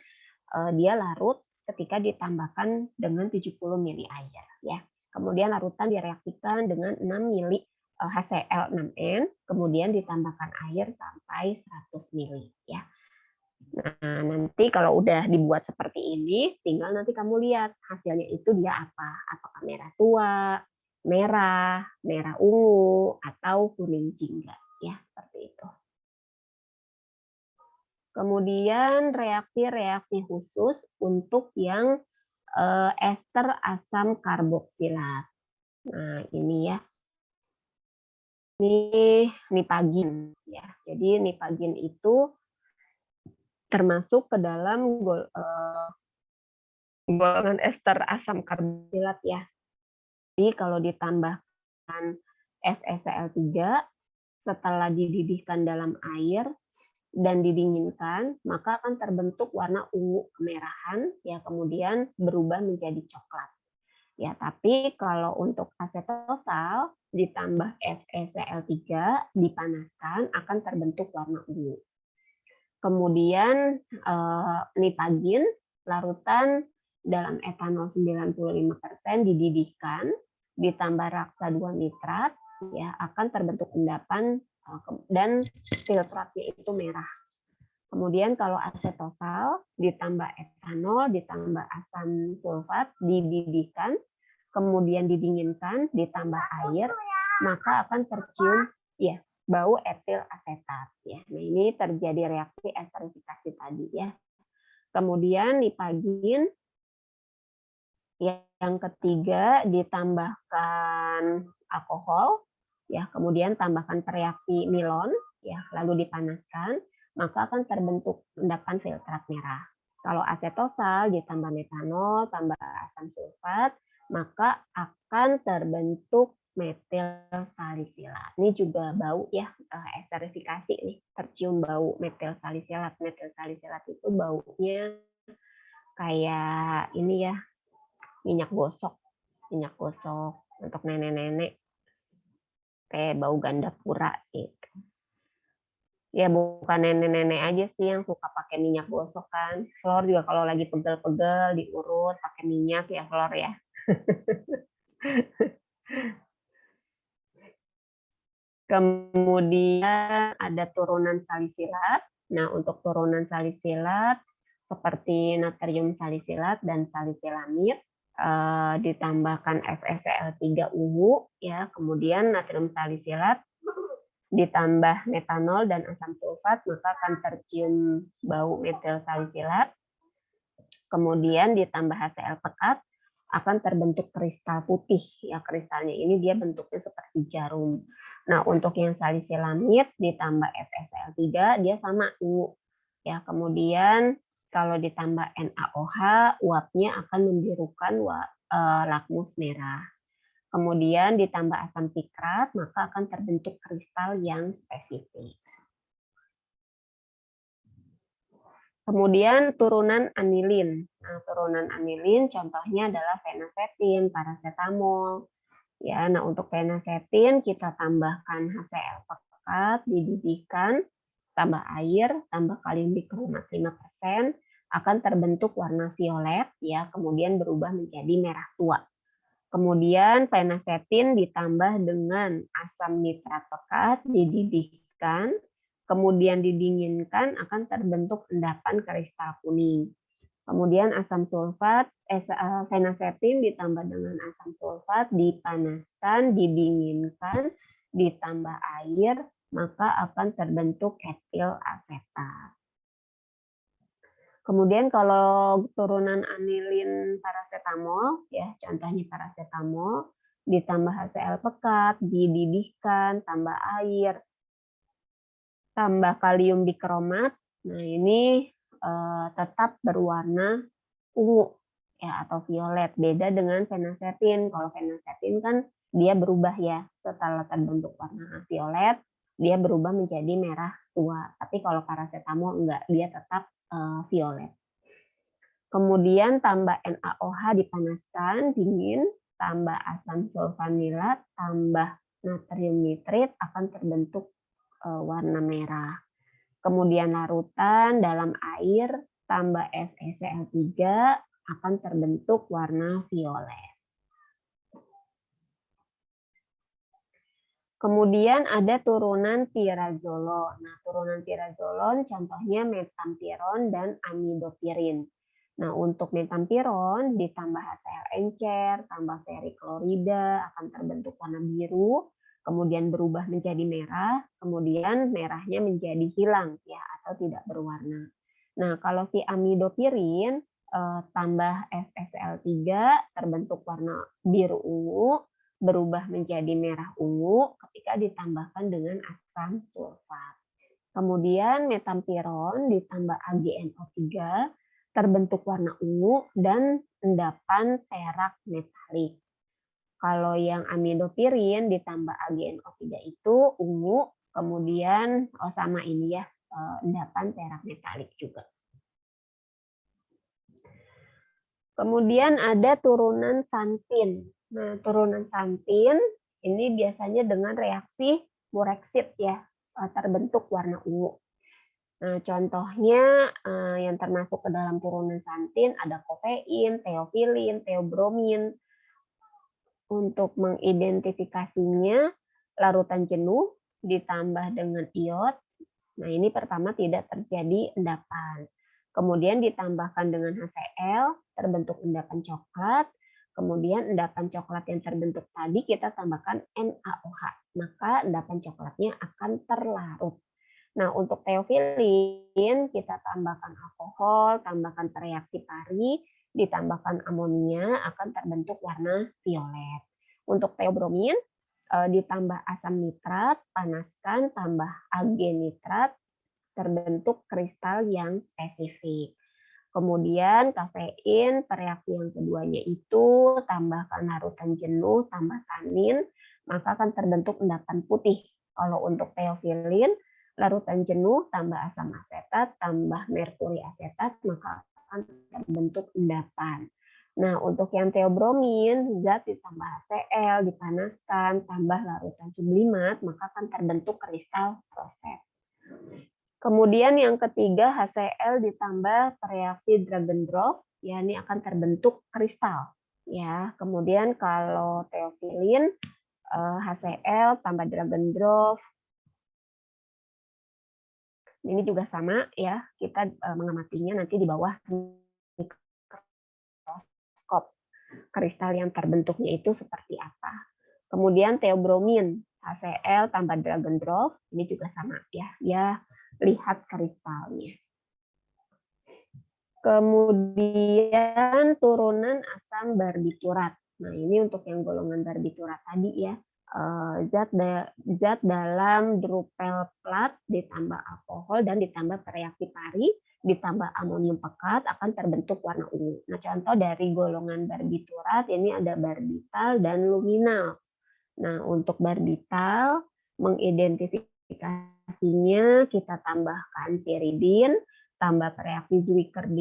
Speaker 1: dia larut ketika ditambahkan dengan 70 ml air. Ya. Kemudian larutan direaksikan dengan 6 ml HCl6N, kemudian ditambahkan air sampai 100 ml. Ya. Nah, nanti kalau udah dibuat seperti ini, tinggal nanti kamu lihat hasilnya itu dia apa. Apakah merah tua, merah ungu, atau kuning jingga. Ya, seperti itu. Kemudian reaksi-reaksi khusus untuk yang ester asam karboksilat. Nah, ini ya. Ini nipagin ya. Jadi nipagin itu termasuk ke dalam golongan ester asam karboksilat ya. Jadi kalau ditambahkan FeCl3 setelah dididihkan dalam air dan didinginkan, maka akan terbentuk warna ungu kemerahan ya, kemudian berubah menjadi coklat. Ya, tapi kalau untuk asetosal ditambah FeCl3 dipanaskan akan terbentuk warna ungu. Kemudian nipagin larutan dalam etanol 95% dididihkan ditambah raksa 2 nitrat ya akan terbentuk endapan dan filtratnya itu merah. Kemudian kalau asetosal ditambah etanol ditambah asam sulfat dididihkan, kemudian didinginkan, ditambah air, maka akan tercium ya bau etil asetat ya. Nah, ini terjadi reaksi esterifikasi tadi ya. Kemudian dipagin, yang ketiga ditambahkan alkohol ya, kemudian tambahkan reaksi Milon ya, lalu dipanaskan, maka akan terbentuk endapan filtrat merah. Kalau asetosal ditambah metanol tambah asam sulfat, maka akan terbentuk metil salisilat. Ini juga bau ya, esterifikasi nih, tercium bau metil salisilat. Metil salisilat itu baunya kayak ini ya, minyak gosok untuk nenek-nenek, kayak bau ganda pura gitu. Ya bukan nenek-nenek aja sih yang suka pakai minyak gosok kan. Flor juga kalau lagi pegel-pegel diurut pakai minyak ya Flor ya. Kemudian ada turunan salisilat. Nah, untuk turunan salisilat seperti natrium salisilat dan salisilamid, ditambahkan FeCl3 ungu ya, kemudian natrium salisilat ditambah metanol dan asam sulfat, maka akan tercium bau metil salisilat. Kemudian ditambah HCl pekat, akan terbentuk kristal putih ya, kristalnya ini dia bentuknya seperti jarum. Nah, untuk yang salisilamid ditambah FeCl3 dia sama ungu ya. Kemudian kalau ditambah NaOH uapnya akan membirukan lakmus merah. Kemudian ditambah asam pikrat, maka akan terbentuk kristal yang spesifik. Kemudian turunan anilin. Nah, turunan anilin contohnya adalah fenacetin, paracetamol. Ya, nah untuk fenacetin kita tambahkan HCl pekat, dididihkan, tambah air, tambah kalium bikromat 5%, akan terbentuk warna violet ya, kemudian berubah menjadi merah tua. Kemudian fenacetin ditambah dengan asam nitrat pekat, dididihkan, kemudian didinginkan, akan terbentuk endapan kristal kuning. Kemudian asam sulfat, fenacetin ditambah dengan asam sulfat, dipanaskan, didinginkan, ditambah air, maka akan terbentuk etil asetat. Kemudian kalau turunan anilin paracetamol, ya contohnya paracetamol, ditambah HCl pekat, dididihkan, tambah air, tambah kalium bikromat, nah ini tetap berwarna ungu ya atau violet. Beda dengan fenacetin. Kalau fenacetin kan dia berubah ya, setelah terbentuk warna violet, dia berubah menjadi merah tua. Tapi kalau paracetamol enggak, dia tetap violet. Kemudian tambah NaOH dipanaskan, dingin, tambah asam sulfanilat, tambah natrium nitrit, akan terbentuk warna merah. Kemudian larutan dalam air, tambah FeCl3, akan terbentuk warna violet. Kemudian ada turunan tirazolon. Nah, turunan tirazolon contohnya metampiron dan amidopirin. Nah, untuk metampiron ditambah HCl encer, tambah feriklorida, akan terbentuk warna biru, kemudian berubah menjadi merah, kemudian merahnya menjadi hilang ya atau tidak berwarna. Nah, kalau si amidopirin tambah FeCl3 terbentuk warna biru ungu, berubah menjadi merah ungu ketika ditambahkan dengan asam sulfat. Kemudian metampiron ditambah AgNO3 terbentuk warna ungu dan endapan perak metalik. Kalau yang amidopirin ditambah AgNO3 itu ungu, kemudian sama ini ya, endapan perak metalik juga. Kemudian ada turunan santin. Nah, turunan santin ini biasanya dengan reaksi mureksit ya, terbentuk warna ungu. Nah, contohnya yang termasuk ke dalam turunan santin ada kofein, teofilin, teobromin. Untuk mengidentifikasinya, larutan jenuh ditambah dengan iod. Nah, ini pertama tidak terjadi endapan. Kemudian ditambahkan dengan HCl, terbentuk endapan coklat. Kemudian endapan coklat yang terbentuk tadi kita tambahkan NaOH, maka endapan coklatnya akan terlarut. Nah, untuk teofilin kita tambahkan alkohol, tambahkan reaksi pari, ditambahkan amonia akan terbentuk warna violet. Untuk teobromin ditambah asam nitrat, panaskan, tambah agen nitrat, terbentuk kristal yang spesifik. Kemudian kafein, reaksi yang keduanya itu tambahkan larutan jenuh, tambah tanin, maka akan terbentuk endapan putih. Kalau untuk teofilin, larutan jenuh, tambah asam asetat, tambah merkuri asetat, maka akan terbentuk endapan. Nah, untuk yang teobromin, zat ditambah HCl, dipanaskan, tambah larutan sublimat, maka akan terbentuk kristal roset. Kemudian yang ketiga HCl ditambah reaksi Dragendorff, ya ini akan terbentuk kristal. Ya, kemudian kalau teofilin HCl tambah Dragendorff, ini juga sama ya, kita mengamatinya nanti di bawah mikroskop. Kristal yang terbentuknya itu seperti apa. Kemudian teobromin, HCl tambah Dragendorff, ini juga sama ya. Ya, lihat kristalnya. Kemudian turunan asam barbiturat. Nah, ini untuk yang golongan barbiturat tadi ya. Zat dalam drupel plat ditambah alkohol dan ditambah reaksi pari ditambah amonium pekat akan terbentuk warna ungu. Nah, contoh dari golongan barbiturat ini ada barbital dan luminal. Nah, untuk barbital mengidentifikasinya kita tambahkan piridin, tambah reaksi Zuiker-D,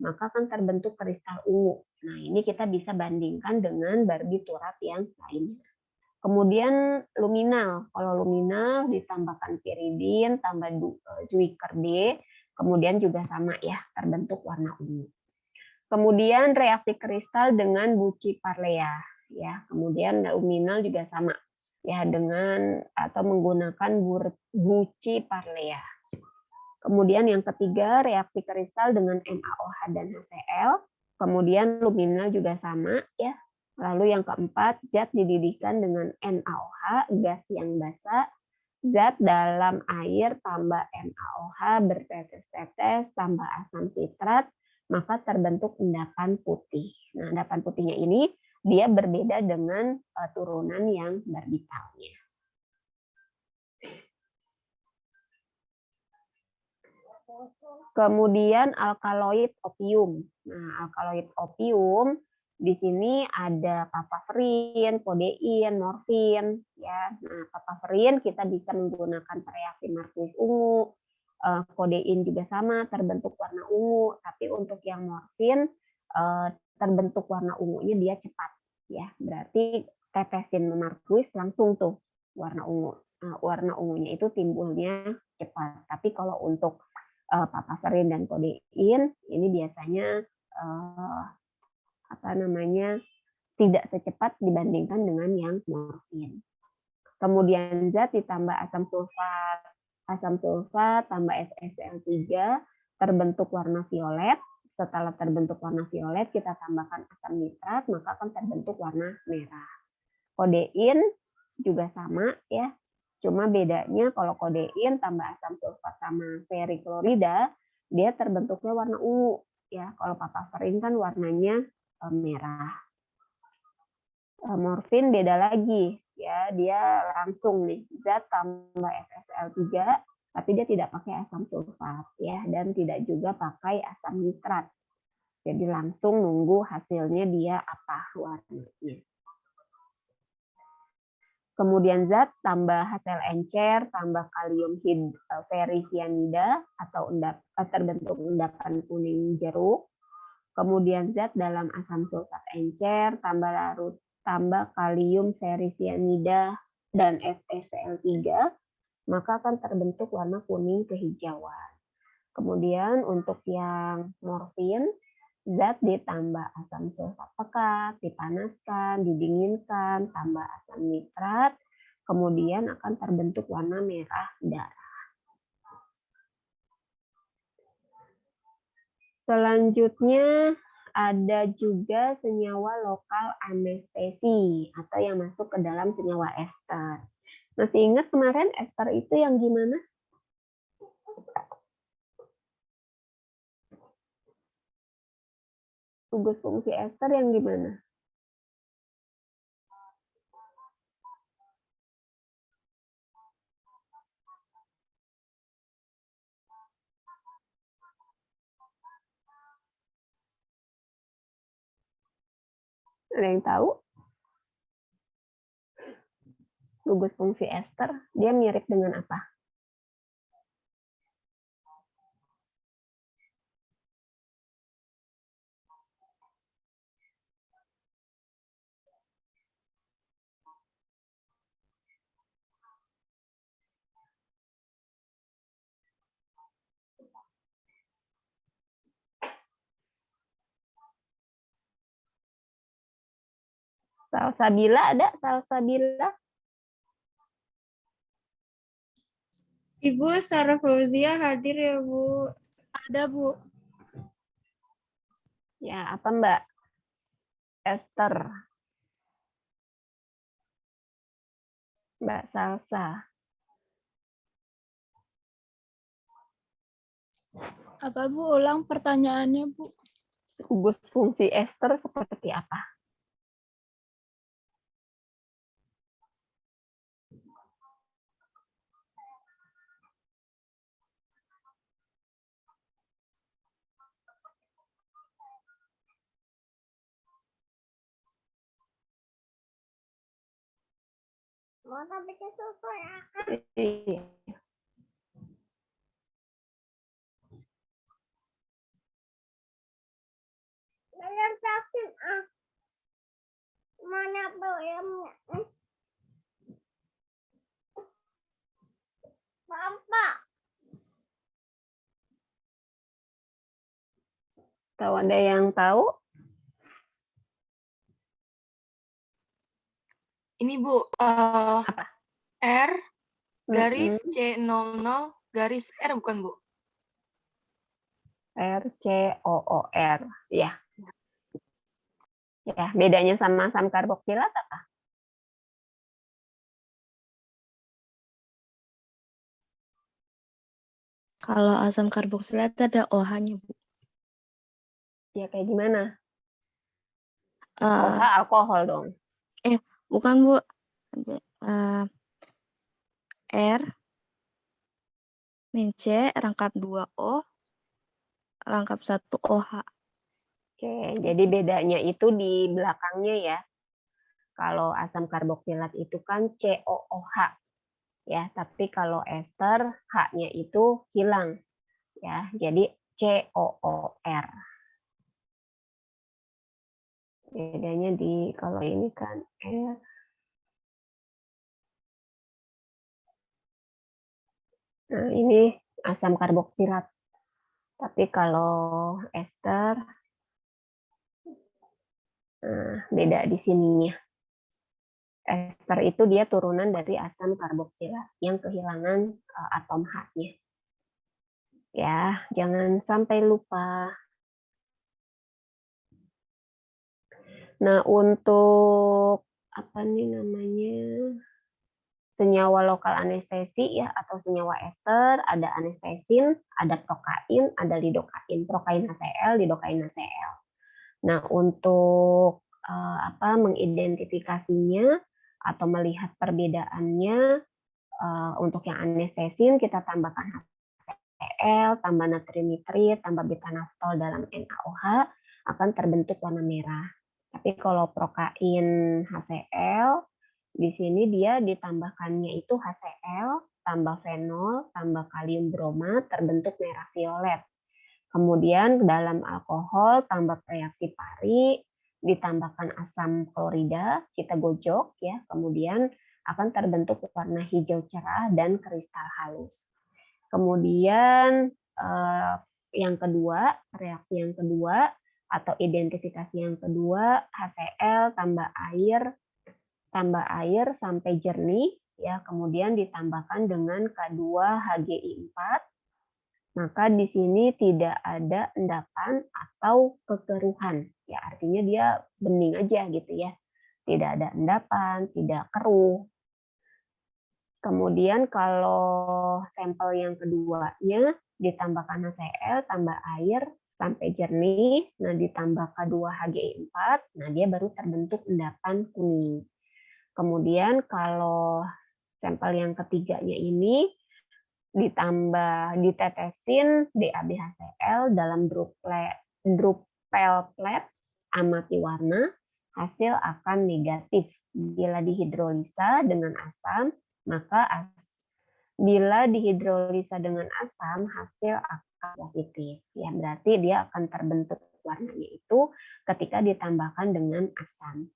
Speaker 1: maka akan terbentuk kristal ungu. Nah, ini kita bisa bandingkan dengan barbiturat yang lainnya. Kemudian luminal, kalau luminal ditambahkan piridin, tambah Zuiker-D, kemudian juga sama ya, terbentuk warna ungu. Kemudian reaksi kristal dengan buci parlea, ya. Kemudian luminal juga sama, ya, dengan atau menggunakan buci parlea. Kemudian yang ketiga reaksi kristal dengan NaOH dan HCl. Kemudian luminal juga sama, ya. Lalu yang keempat zat dididihkan dengan NaOH, gas yang basah, zat dalam air tambah NaOH bertetes-tetes tambah asam sitrat, maka terbentuk endapan putih. Nah, endapan putihnya ini dia berbeda dengan turunan yang barbitalnya. Kemudian alkaloid opium. Nah, alkaloid opium di sini ada papaverin, kodein, morfin, ya. Nah, papaverin kita bisa menggunakan reaksi Marquis ungu, kodein juga sama terbentuk warna ungu, tapi untuk yang morfin terbentuk warna ungunya dia cepat, ya. Berarti tetesin Marquis langsung tuh warna ungu. Nah, warna ungunya itu timbulnya cepat. Tapi kalau untuk papaverin dan kodein ini biasanya tidak secepat dibandingkan dengan yang morfin. Kemudian zat ditambah asam sulfat tambah SSL3 terbentuk warna violet. Setelah terbentuk warna violet kita tambahkan asam nitrat maka akan terbentuk warna merah. Kodein juga sama ya. Cuma bedanya kalau kodein tambah asam sulfat sama feriklorida, dia terbentuknya warna ungu. Ya, kalau papaverin kan warnanya merah. Morfin beda lagi, ya dia langsung nih zat tambah FSL3, tapi dia tidak pakai asam sulfat, ya, dan tidak juga pakai asam nitrat. Jadi langsung nunggu hasilnya dia apa warnanya. Kemudian zat tambah hasil encer, tambah kalium ferricyanida atau terbentuk endapan kuning jeruk. Kemudian zat dalam asam sulfat encer, tambah kalium ferricyanida dan FeCl3, maka akan terbentuk warna kuning kehijauan. Kemudian untuk yang morfin, zat ditambah asam sulfat pekat, dipanaskan, didinginkan, tambah asam nitrat, kemudian akan terbentuk warna merah darah. Selanjutnya ada juga senyawa lokal anestesi atau yang masuk ke dalam senyawa ester. Masih ingat kemarin ester itu yang gimana? Tugas fungsi ester yang gimana? Ada yang tahu? Tugas fungsi ester, dia mirip dengan apa? Salsabila ada? Salsabila?
Speaker 5: Ibu Sarah Fauzia hadir ya, Bu? Ada, Bu.
Speaker 1: Ya, apa Mbak? Ester. Mbak Salsa.
Speaker 5: Apa, Bu? Ulang pertanyaannya, Bu.
Speaker 1: Tugas fungsi ester seperti apa?
Speaker 6: Mau bikin susu ya?
Speaker 1: Iya.
Speaker 6: Belum vaksin ah. Mana belumnya? Bapak.
Speaker 1: Tahu ada yang tahu?
Speaker 2: Ini Bu, R garis C00 garis R bukan Bu?
Speaker 1: RCOOR. Ya. Ya, bedanya sama asam karboksilat apa?
Speaker 7: Kalau asam karboksilat ada OH-nya, Bu.
Speaker 1: Ya, kayak gimana?
Speaker 7: Eh,
Speaker 1: OH alkohol dong.
Speaker 7: bukan, Bu. Ada, R, min C, rangkap 2O, rangkap 1 OH.
Speaker 1: Oke, jadi bedanya itu di belakangnya ya. Kalau asam karboksilat itu kan COOH. Ya, tapi kalau ester H-nya itu hilang. Ya, jadi COOR. Bedanya di kalau ini kan R. Nah, ini asam karboksilat. Tapi kalau ester, beda di sininya. Ester itu dia turunan dari asam karboksilat yang kehilangan atom H-nya. Ya, jangan sampai lupa. Nah, untuk apa nih namanya? Senyawa lokal anestesi ya atau senyawa ester, ada anestesin, ada prokain, ada lidokain. Prokain HCl, lidokain HCl. Nah, untuk mengidentifikasinya atau melihat perbedaannya, untuk yang anestesin kita tambahkan HCl, tambah natrium nitrit, tambah beta-naftol dalam NaOH akan terbentuk warna merah. Tapi kalau prokain HCl di sini dia ditambahkannya itu HCl, tambah fenol, tambah kalium bromat, terbentuk merah violet. Kemudian dalam alkohol tambah reaksi pari, ditambahkan asam klorida, kita gojok ya, kemudian akan terbentuk warna hijau cerah dan kristal halus. Kemudian yang kedua, reaksi yang kedua atau identifikasi yang kedua, HCl tambah air sampai jernih ya, kemudian ditambahkan dengan K2HGI4. maka di sini tidak ada endapan atau kekeruhan. Ya, artinya dia bening aja gitu ya. Tidak ada endapan, tidak keruh. Kemudian kalau sampel yang keduanya ditambahkan HCl, tambah air sampai jernih, nah ditambah K2HGI4, nah dia baru terbentuk endapan kuning. Kemudian kalau sampel yang ketiganya ini ditambah ditetesin DABHCl dalam drupel plate, amati warna, hasil akan negatif. Bila dihidrolisa dengan asam, maka bila dihidrolisa dengan asam, hasil akan positif. Ya, berarti dia akan terbentuk warnanya itu ketika ditambahkan dengan asam.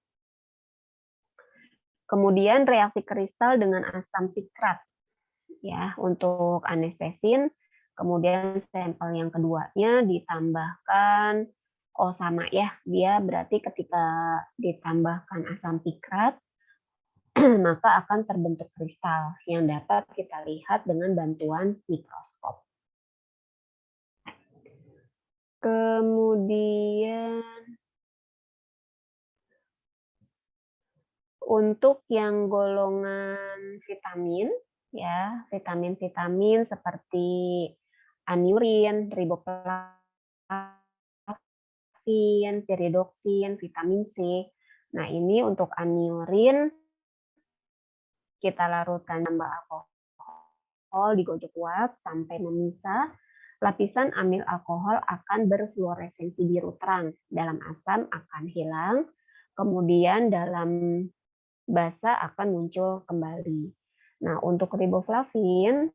Speaker 1: Kemudian reaksi kristal dengan asam pikrat. Ya, untuk anestesin, kemudian sampel yang keduanya ditambahkan, sama ya, dia berarti ketika ditambahkan asam pikrat, maka akan terbentuk kristal yang dapat kita lihat dengan bantuan mikroskop. Kemudian untuk yang golongan vitamin, ya, vitamin-vitamin seperti aniurin, riboflavin, piridoksin, vitamin C. Nah, ini untuk aniurin kita larutkan tambah alkohol digojok uap sampai memisah. Lapisan amil alkohol akan berfluoresensi biru terang. Dalam asam akan hilang. Kemudian dalam basa akan muncul kembali. Nah, untuk riboflavin,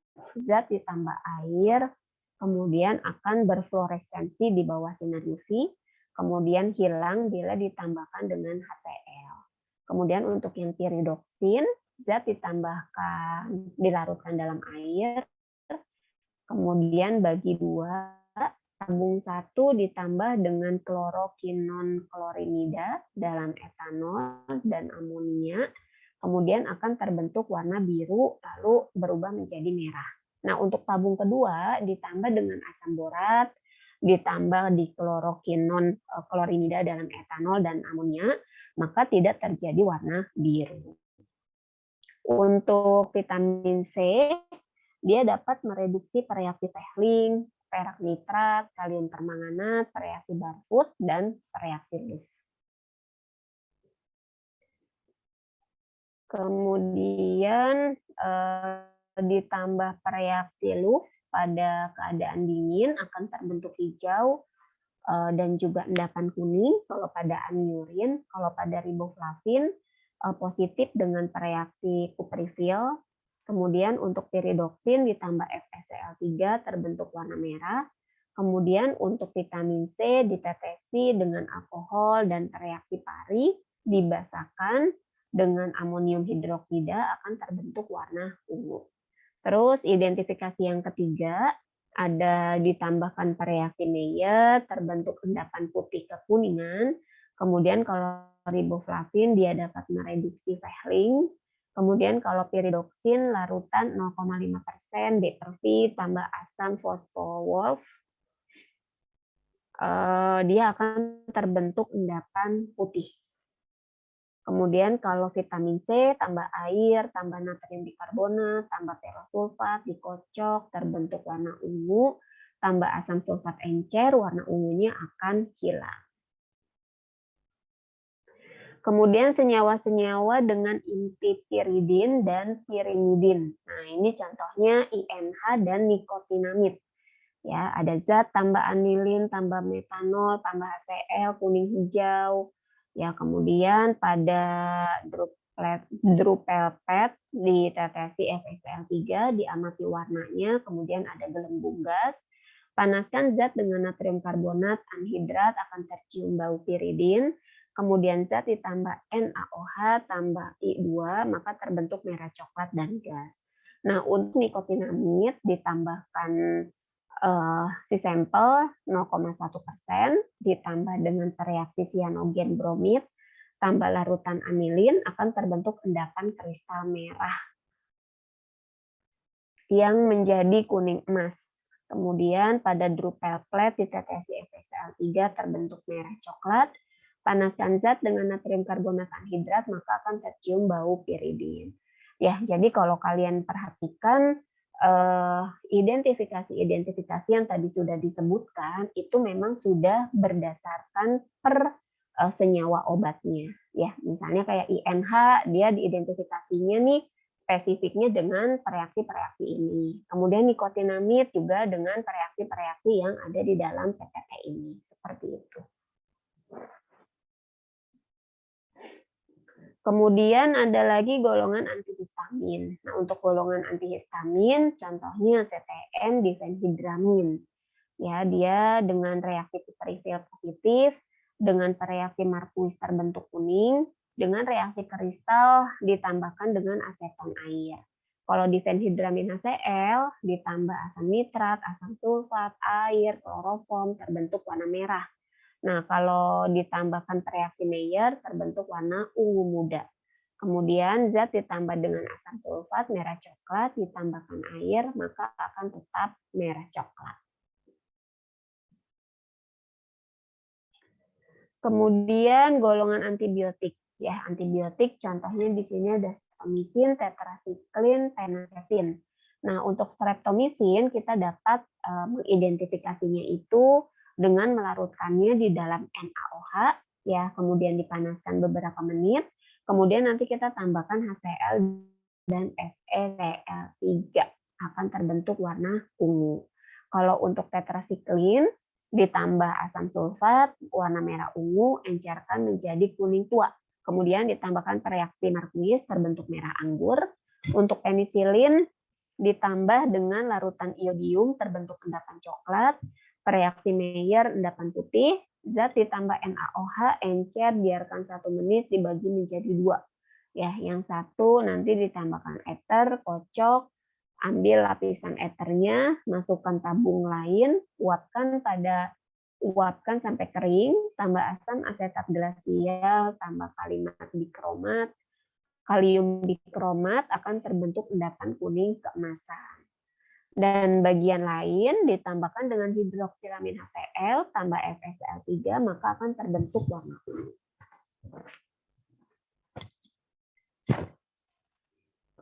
Speaker 1: zat ditambah air, kemudian akan berfluoresensi di bawah sinar UV, kemudian hilang bila ditambahkan dengan HCl. Kemudian untuk yang piridoksin, zat ditambahkan, dilarutkan dalam air, kemudian bagi dua, tabung 1 ditambah dengan klorokinon klorinida dalam etanol dan amonia, kemudian akan terbentuk warna biru lalu berubah menjadi merah. Nah, untuk tabung kedua ditambah dengan asam borat, ditambah di klorokinon klorinida dalam etanol dan amonia, maka tidak terjadi warna biru. Untuk vitamin C, dia dapat mereduksi reaksi Fehling, perak nitrat, kalium permanganat, reaksi Barfoot, dan reaksi Luft. Kemudian ditambah reaksi Luft pada keadaan dingin akan terbentuk hijau dan juga endapan kuning kalau pada aniurin, kalau pada riboflavin positif dengan reaksi kuprifil. Kemudian untuk piridoksin ditambah FeCl3 terbentuk warna merah. Kemudian untuk vitamin C ditetesi dengan alkohol dan reaksi pari dibasahkan dengan amonium hidroksida akan terbentuk warna ungu. Terus identifikasi yang ketiga ada ditambahkan reaksi Mayer terbentuk endapan putih kekuningan. Kemudian kalau riboflavin dia dapat mereduksi Fehling. Kemudian kalau piridoksin larutan 0,5% D/V tambah asam fosfowolf, dia akan terbentuk endapan putih. Kemudian kalau vitamin C tambah air, tambah natrium bikarbonat, tambah perosulfat, dikocok, terbentuk warna ungu, tambah asam sulfat encer, warna ungunya akan hilang. Kemudian senyawa-senyawa dengan inti piridin dan pirimidin. Nah, ini contohnya INH dan nikotinamid. Ya, ada zat tambah anilin, tambah metanol, tambah HCl, kuning hijau. Ya, kemudian pada drupel plate ditetesi FeCl3, diamati warnanya, kemudian ada gelembung gas. Panaskan zat dengan natrium karbonat anhidrat akan tercium bau piridin. Kemudian zat ditambah NaOH tambah I2, maka terbentuk merah coklat dan gas. Nah, untuk nikotinamid ditambahkan si sampel 0,1% ditambah dengan reaksi sianogen bromid tambah larutan anilin akan terbentuk endapan kristal merah yang menjadi kuning emas. Kemudian pada drupal plate ditetesi FeSal3 terbentuk merah coklat. Panaskan zat dengan natrium karbonat anhidrat maka akan tercium bau piridin. Ya, jadi kalau kalian perhatikan identifikasi yang tadi sudah disebutkan itu memang sudah berdasarkan per senyawa obatnya. Ya, misalnya kayak INH dia diidentifikasinya nih spesifiknya dengan reaksi-reaksi ini. Kemudian nikotinamid juga dengan reaksi-reaksi yang ada di dalam PPT ini. Seperti itu. Kemudian ada lagi golongan antihistamin. Nah, untuk golongan antihistamin, contohnya CTN difenhidramin. Ya, dia dengan reaksi perifil positif, dengan reaksi Marquis terbentuk kuning, dengan reaksi kristal ditambahkan dengan aseton air. Kalau difenhidramin HCl ditambah asam nitrat, asam sulfat, air, kloroform terbentuk warna merah. Nah, kalau ditambahkan reaksi Mayer terbentuk warna ungu muda. Kemudian zat ditambah dengan asam sulfat merah coklat ditambahkan air maka akan tetap merah coklat. Kemudian golongan antibiotik. Ya, antibiotik contohnya di sini ada streptomisin, tetrasiklin, penicillin. Nah, untuk streptomisin kita dapat mengidentifikasinya itu dengan melarutkannya di dalam NaOH, ya, kemudian dipanaskan beberapa menit, kemudian nanti kita tambahkan HCl dan FeCl3 akan terbentuk warna ungu. Kalau untuk tetrasiklin ditambah asam sulfat warna merah ungu, encerkan menjadi kuning tua. Kemudian ditambahkan reaksi Marquis terbentuk merah anggur. Untuk penisilin ditambah dengan larutan iodium terbentuk endapan coklat. Reaksi Mayer endapan putih, zat ditambah NaOH, encer biarkan 1 menit dibagi menjadi 2. Ya, yang satu nanti ditambahkan ether, kocok, ambil lapisan ethernya, masukkan tabung lain, uapkan sampai kering, tambah asam asetat glasial, tambah kalium dikromat akan terbentuk endapan kuning keemasan. Dan bagian lain ditambahkan dengan hidroksilamin HCl tambah FeCl3 maka akan terbentuk warna ungu.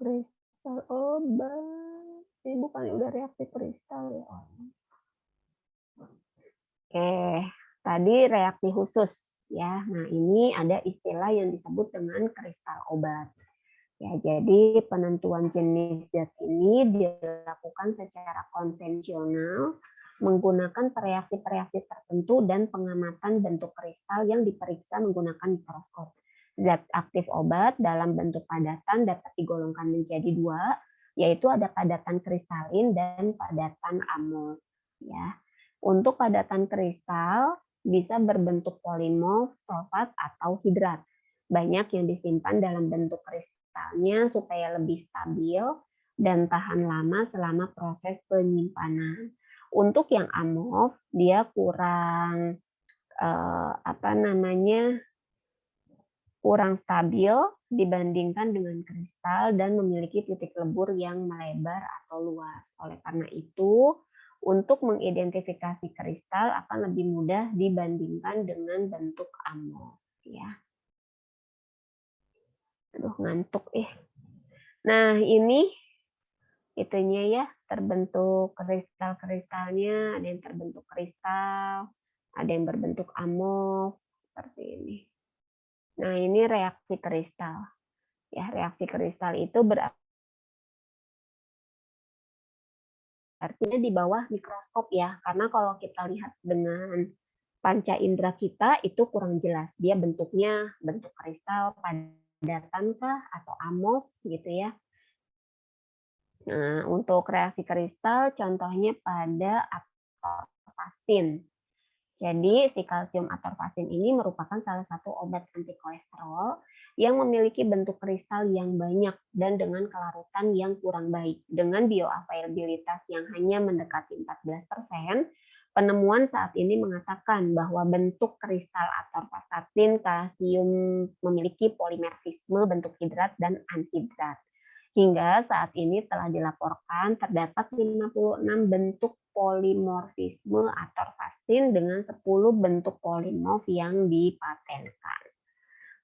Speaker 1: Kristal obat. Ini bukan udah reaksi kristal ya. Oke, tadi reaksi khusus ya. Nah, ini ada istilah yang disebut dengan kristal obat. Ya, jadi penentuan jenis zat ini dilakukan secara konvensional menggunakan reaksi-reaksi tertentu dan pengamatan bentuk kristal yang diperiksa menggunakan mikroskop. Zat aktif obat dalam bentuk padatan dapat digolongkan menjadi 2, yaitu ada padatan kristalin dan padatan amorf. Ya. Untuk padatan kristal bisa berbentuk polimorf, sulfat, atau hidrat. Banyak yang disimpan dalam bentuk kristalnya supaya lebih stabil dan tahan lama selama proses penyimpanan. Untuk yang amorf, dia kurang kurang stabil dibandingkan dengan kristal dan memiliki titik lebur yang melebar atau luas. Oleh karena itu, untuk mengidentifikasi kristal akan lebih mudah dibandingkan dengan bentuk amorf. Ya. Aduh, ngantuk Nah, ini itunya ya, terbentuk kristal-kristalnya, ada yang terbentuk kristal, ada yang berbentuk amorf, seperti ini. Nah, ini reaksi kristal. Ya, reaksi kristal itu artinya di bawah mikroskop ya, karena kalau kita lihat dengan panca indera kita itu kurang jelas. Dia bentuknya bentuk kristal padatan kah atau amorf gitu ya. Nah, untuk reaksi kristal contohnya pada atorvastatin. Jadi si kalsium atorvastatin ini merupakan salah satu obat anti kolesterol yang memiliki bentuk kristal yang banyak dan dengan kelarutan yang kurang baik. Dengan bioavailabilitas yang hanya mendekati 14%, penemuan saat ini mengatakan bahwa bentuk kristal atorvastatin kalsium memiliki polimerfisme bentuk hidrat dan anhidrat. Hingga saat ini telah dilaporkan terdapat 56 bentuk polimorfisme atorvastatin dengan 10 bentuk polimorf yang dipatenkan.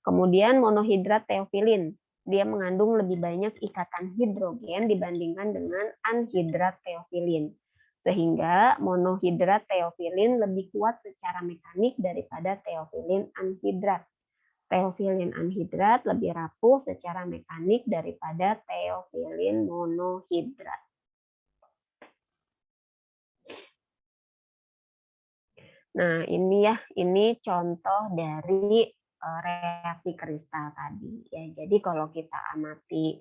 Speaker 1: Kemudian monohidrat teofilin, dia mengandung lebih banyak ikatan hidrogen dibandingkan dengan anhidrat teofilin. Sehingga monohidrat teofilin lebih kuat secara mekanik daripada teofilin anhidrat. Teofilin anhidrat lebih rapuh secara mekanik daripada teofilin monohidrat. Nah, ini contoh dari reaksi kristal tadi ya. Jadi kalau kita amati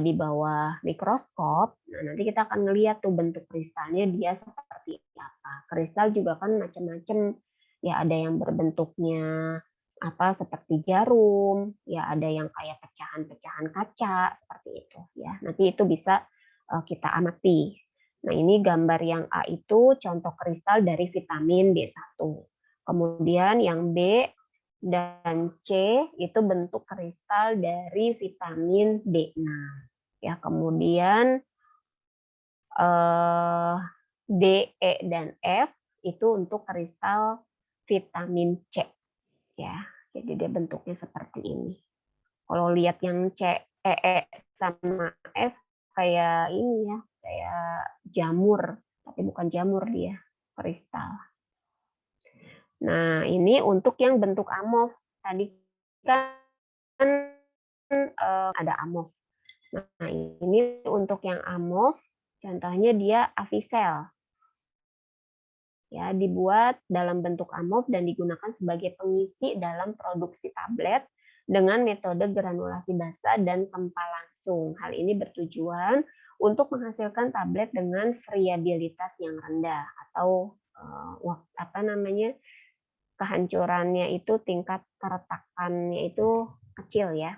Speaker 1: di bawah mikroskop, nah nanti kita akan melihat tuh bentuk kristalnya dia seperti apa. Kristal juga kan macam-macam ya, ada yang berbentuknya seperti jarum, ya ada yang kayak pecahan-pecahan kaca seperti itu ya. Nanti itu bisa kita amati. Nah, ini gambar yang A itu contoh kristal dari vitamin B1. Kemudian yang B dan C itu bentuk kristal dari vitamin B6. Ya, kemudian D, E, dan F itu untuk kristal vitamin C. Ya, jadi dia bentuknya seperti ini. Kalau lihat yang C, E sama F kayak ini ya, kayak jamur, tapi bukan jamur dia, kristal. Nah, ini untuk yang bentuk amorf. Tadi kan ada amorf. Nah, ini untuk yang amorf, contohnya dia avisel. Ya, dibuat dalam bentuk amorf dan digunakan sebagai pengisi dalam produksi tablet dengan metode granulasi basa dan tempa langsung. Hal ini bertujuan untuk menghasilkan tablet dengan variabilitas yang rendah atau kehancurannya itu, tingkat keretakannya itu kecil ya.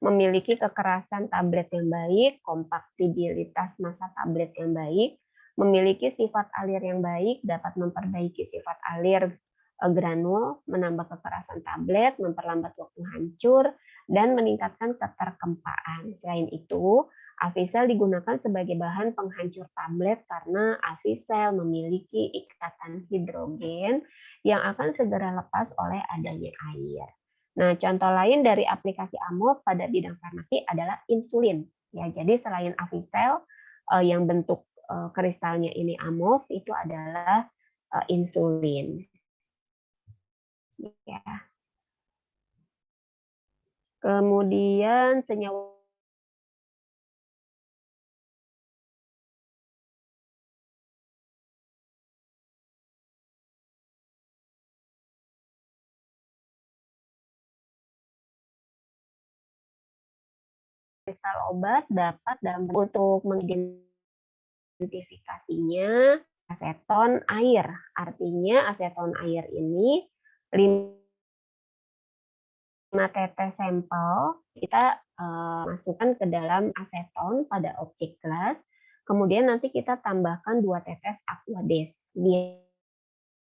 Speaker 1: Memiliki kekerasan tablet yang baik, kompaktibilitas massa tablet yang baik, memiliki sifat alir yang baik, dapat memperbaiki sifat alir granul, menambah kekerasan tablet, memperlambat waktu hancur, dan meningkatkan keterkempaan. Selain itu, avisel digunakan sebagai bahan penghancur tablet karena avisel memiliki ikatan hidrogen yang akan segera lepas oleh adanya air. Nah, contoh lain dari aplikasi amorf pada bidang farmasi adalah insulin. Ya, jadi selain avisel yang bentuk kristalnya ini amorf, itu adalah insulin. Ya. Kemudian senyawa kristal obat dapat untuk mengidentifikasinya aseton air. Artinya aseton air ini 5 tetes sampel kita masukkan ke dalam aseton pada objek gelas, kemudian nanti kita tambahkan 2 tetes aquades,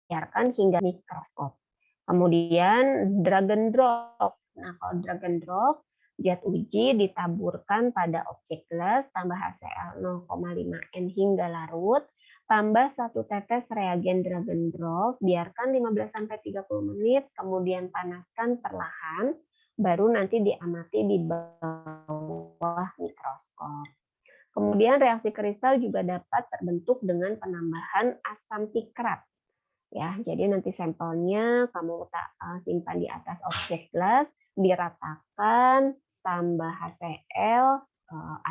Speaker 1: biarkan hingga mikroskop. Kemudian drag and drop. Nah, kalau drag and drop, zat uji ditaburkan pada objek gelas, tambah HCl 0,5 N hingga larut, tambah 1 tetes reagen drag and drop, biarkan 15-30 menit, kemudian panaskan perlahan, baru nanti diamati di bawah mikroskop. Kemudian reaksi kristal juga dapat terbentuk dengan penambahan asam pikrat. Ya, jadi nanti sampelnya kamu simpan di atas objek gelas, diratakan, tambah HCl,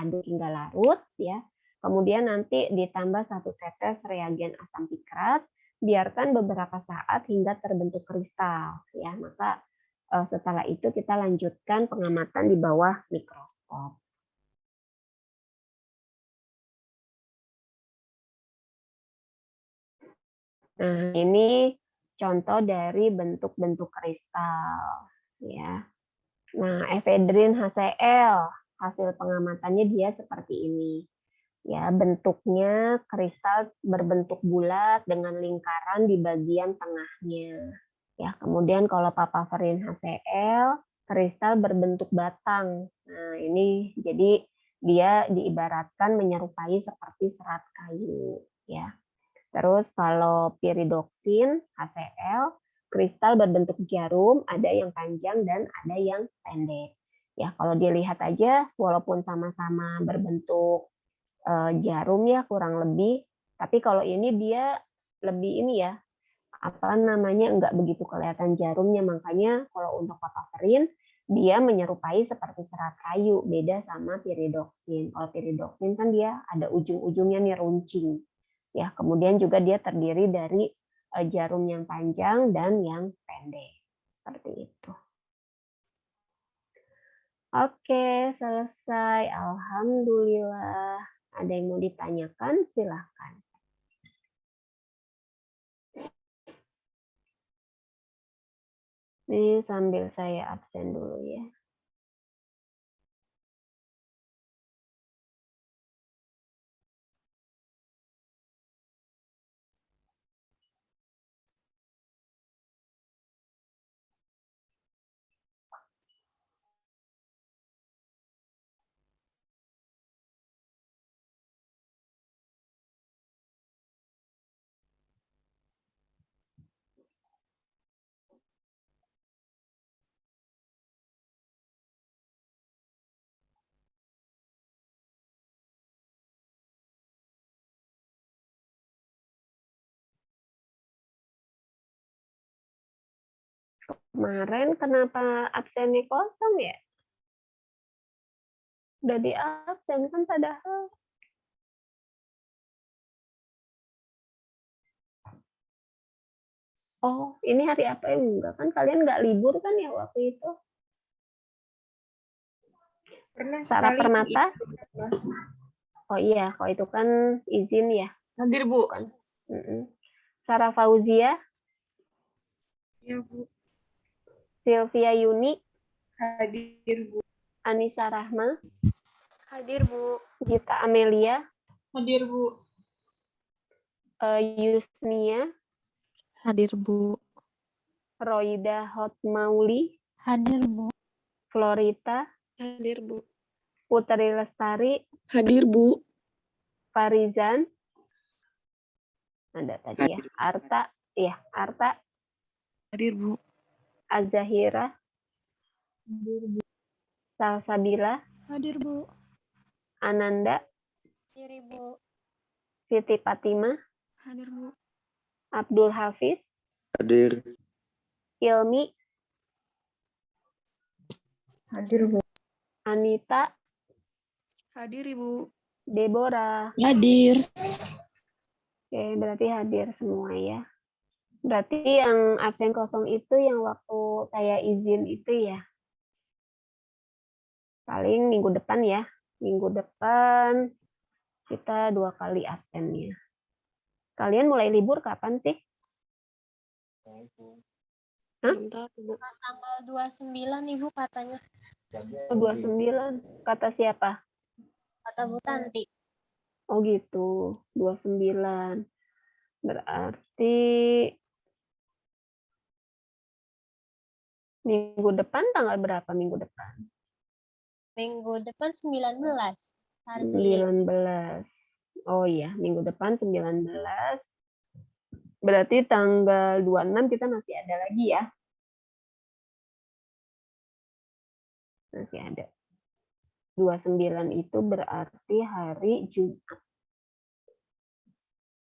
Speaker 1: aduk hingga larut, ya. Kemudian nanti ditambah 1 tetes reagen asam pikrat, biarkan beberapa saat hingga terbentuk kristal, ya. Maka setelah itu kita lanjutkan pengamatan di bawah mikroskop. Nah, ini contoh dari bentuk-bentuk kristal, ya. Nah, efedrin HCl, hasil pengamatannya dia seperti ini. Ya, bentuknya kristal berbentuk bulat dengan lingkaran di bagian tengahnya. Ya, kemudian kalau papaverin HCl, kristal berbentuk batang. Nah, ini jadi dia diibaratkan menyerupai seperti serat kayu, ya. Terus kalau piridoksin, HCl, kristal berbentuk jarum, ada yang panjang dan ada yang pendek. Ya, kalau dilihat aja walaupun sama-sama berbentuk jarum ya kurang lebih, tapi kalau ini dia lebih ini ya, apa namanya, enggak begitu kelihatan jarumnya, makanya kalau untuk papaverin dia menyerupai seperti serat kayu, beda sama piridoksin. Kalau piridoksin kan dia ada ujung-ujungnya nih runcing. Ya, kemudian juga dia terdiri dari jarum yang panjang dan yang pendek. Seperti itu. Oke, selesai. Alhamdulillah. Ada yang mau ditanyakan? Silahkan. Ini sambil saya absen dulu ya. Kemarin kenapa absennya kosong ya? Udah di absen kan padahal. Oh, ini hari apa ya? Enggak kan? Kalian nggak libur kan ya waktu itu?
Speaker 5: Pernah
Speaker 1: Sarah
Speaker 5: sekali.
Speaker 1: Permata? Oh iya, kalau itu kan izin ya.
Speaker 2: Hadir, Bu.
Speaker 1: Kan? Sarah Fauzia?
Speaker 5: Ya, Bu.
Speaker 1: Sylvia Yuni?
Speaker 5: Hadir, Bu.
Speaker 1: Anissa Rahma?
Speaker 6: Hadir, Bu.
Speaker 1: Gita Amelia?
Speaker 5: Hadir, Bu.
Speaker 1: Yusnia?
Speaker 7: Hadir, Bu.
Speaker 1: Roida Hotmauli?
Speaker 7: Hadir, Bu.
Speaker 1: Florita?
Speaker 3: Hadir, Bu.
Speaker 1: Putri Lestari?
Speaker 3: Hadir, Bu.
Speaker 1: Farizan? Ada tadi ya. Arta? Ya, Arta?
Speaker 7: Hadir, Bu.
Speaker 1: Azahira?
Speaker 5: Hadir, Bu.
Speaker 1: Salsabila?
Speaker 5: Hadir, Bu.
Speaker 1: Ananda?
Speaker 6: Hadir, Bu.
Speaker 1: Siti Fatimah?
Speaker 5: Hadir, Bu.
Speaker 1: Abdul Hafiz?
Speaker 8: Hadir.
Speaker 1: Ilmi?
Speaker 5: Hadir, Bu.
Speaker 1: Anita?
Speaker 5: Hadir, Ibu.
Speaker 1: Deborah?
Speaker 7: Hadir.
Speaker 1: Oke, berarti hadir semua ya. Berarti yang absen kosong itu yang waktu saya izin itu ya. Paling minggu depan ya. Minggu depan kita 2 kali absennya. Kalian mulai libur kapan sih?
Speaker 3: Belum tahu, Bu.
Speaker 6: Tanggal 29, Ibu katanya.
Speaker 1: 29. Kata siapa?
Speaker 6: Kata Bu Tanti.
Speaker 1: Oh gitu. 29. Berarti minggu depan tanggal berapa minggu depan?
Speaker 6: Minggu depan 19. Hari
Speaker 1: 19. Oh iya, minggu depan 19. Berarti tanggal 26 kita masih ada lagi ya. Masih ada. 29 itu berarti hari Jumat.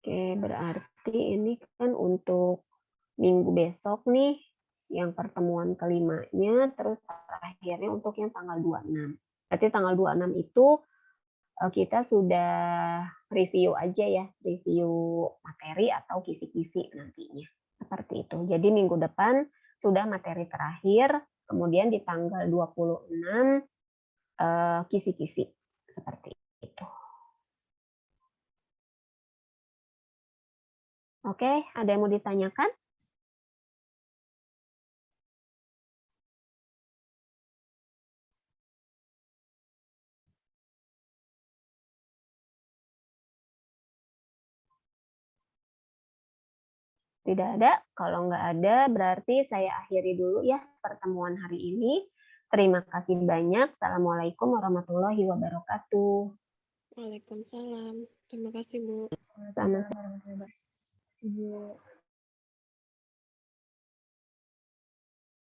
Speaker 1: Oke, berarti ini kan untuk minggu besok nih, yang pertemuan kelimanya, terus terakhirnya untuk yang tanggal 26. Berarti tanggal 26 itu kita sudah review aja ya, review materi atau kisi-kisi nantinya. Seperti itu. Jadi minggu depan sudah materi terakhir, kemudian di tanggal 26 kisi-kisi. Seperti itu. Oke, ada yang mau ditanyakan? Tidak ada. Kalau nggak ada, berarti saya akhiri dulu ya pertemuan hari ini. Terima kasih banyak. Assalamualaikum warahmatullahi wabarakatuh.
Speaker 3: Waalaikumsalam. Terima kasih, Bu.
Speaker 1: Sama-sama.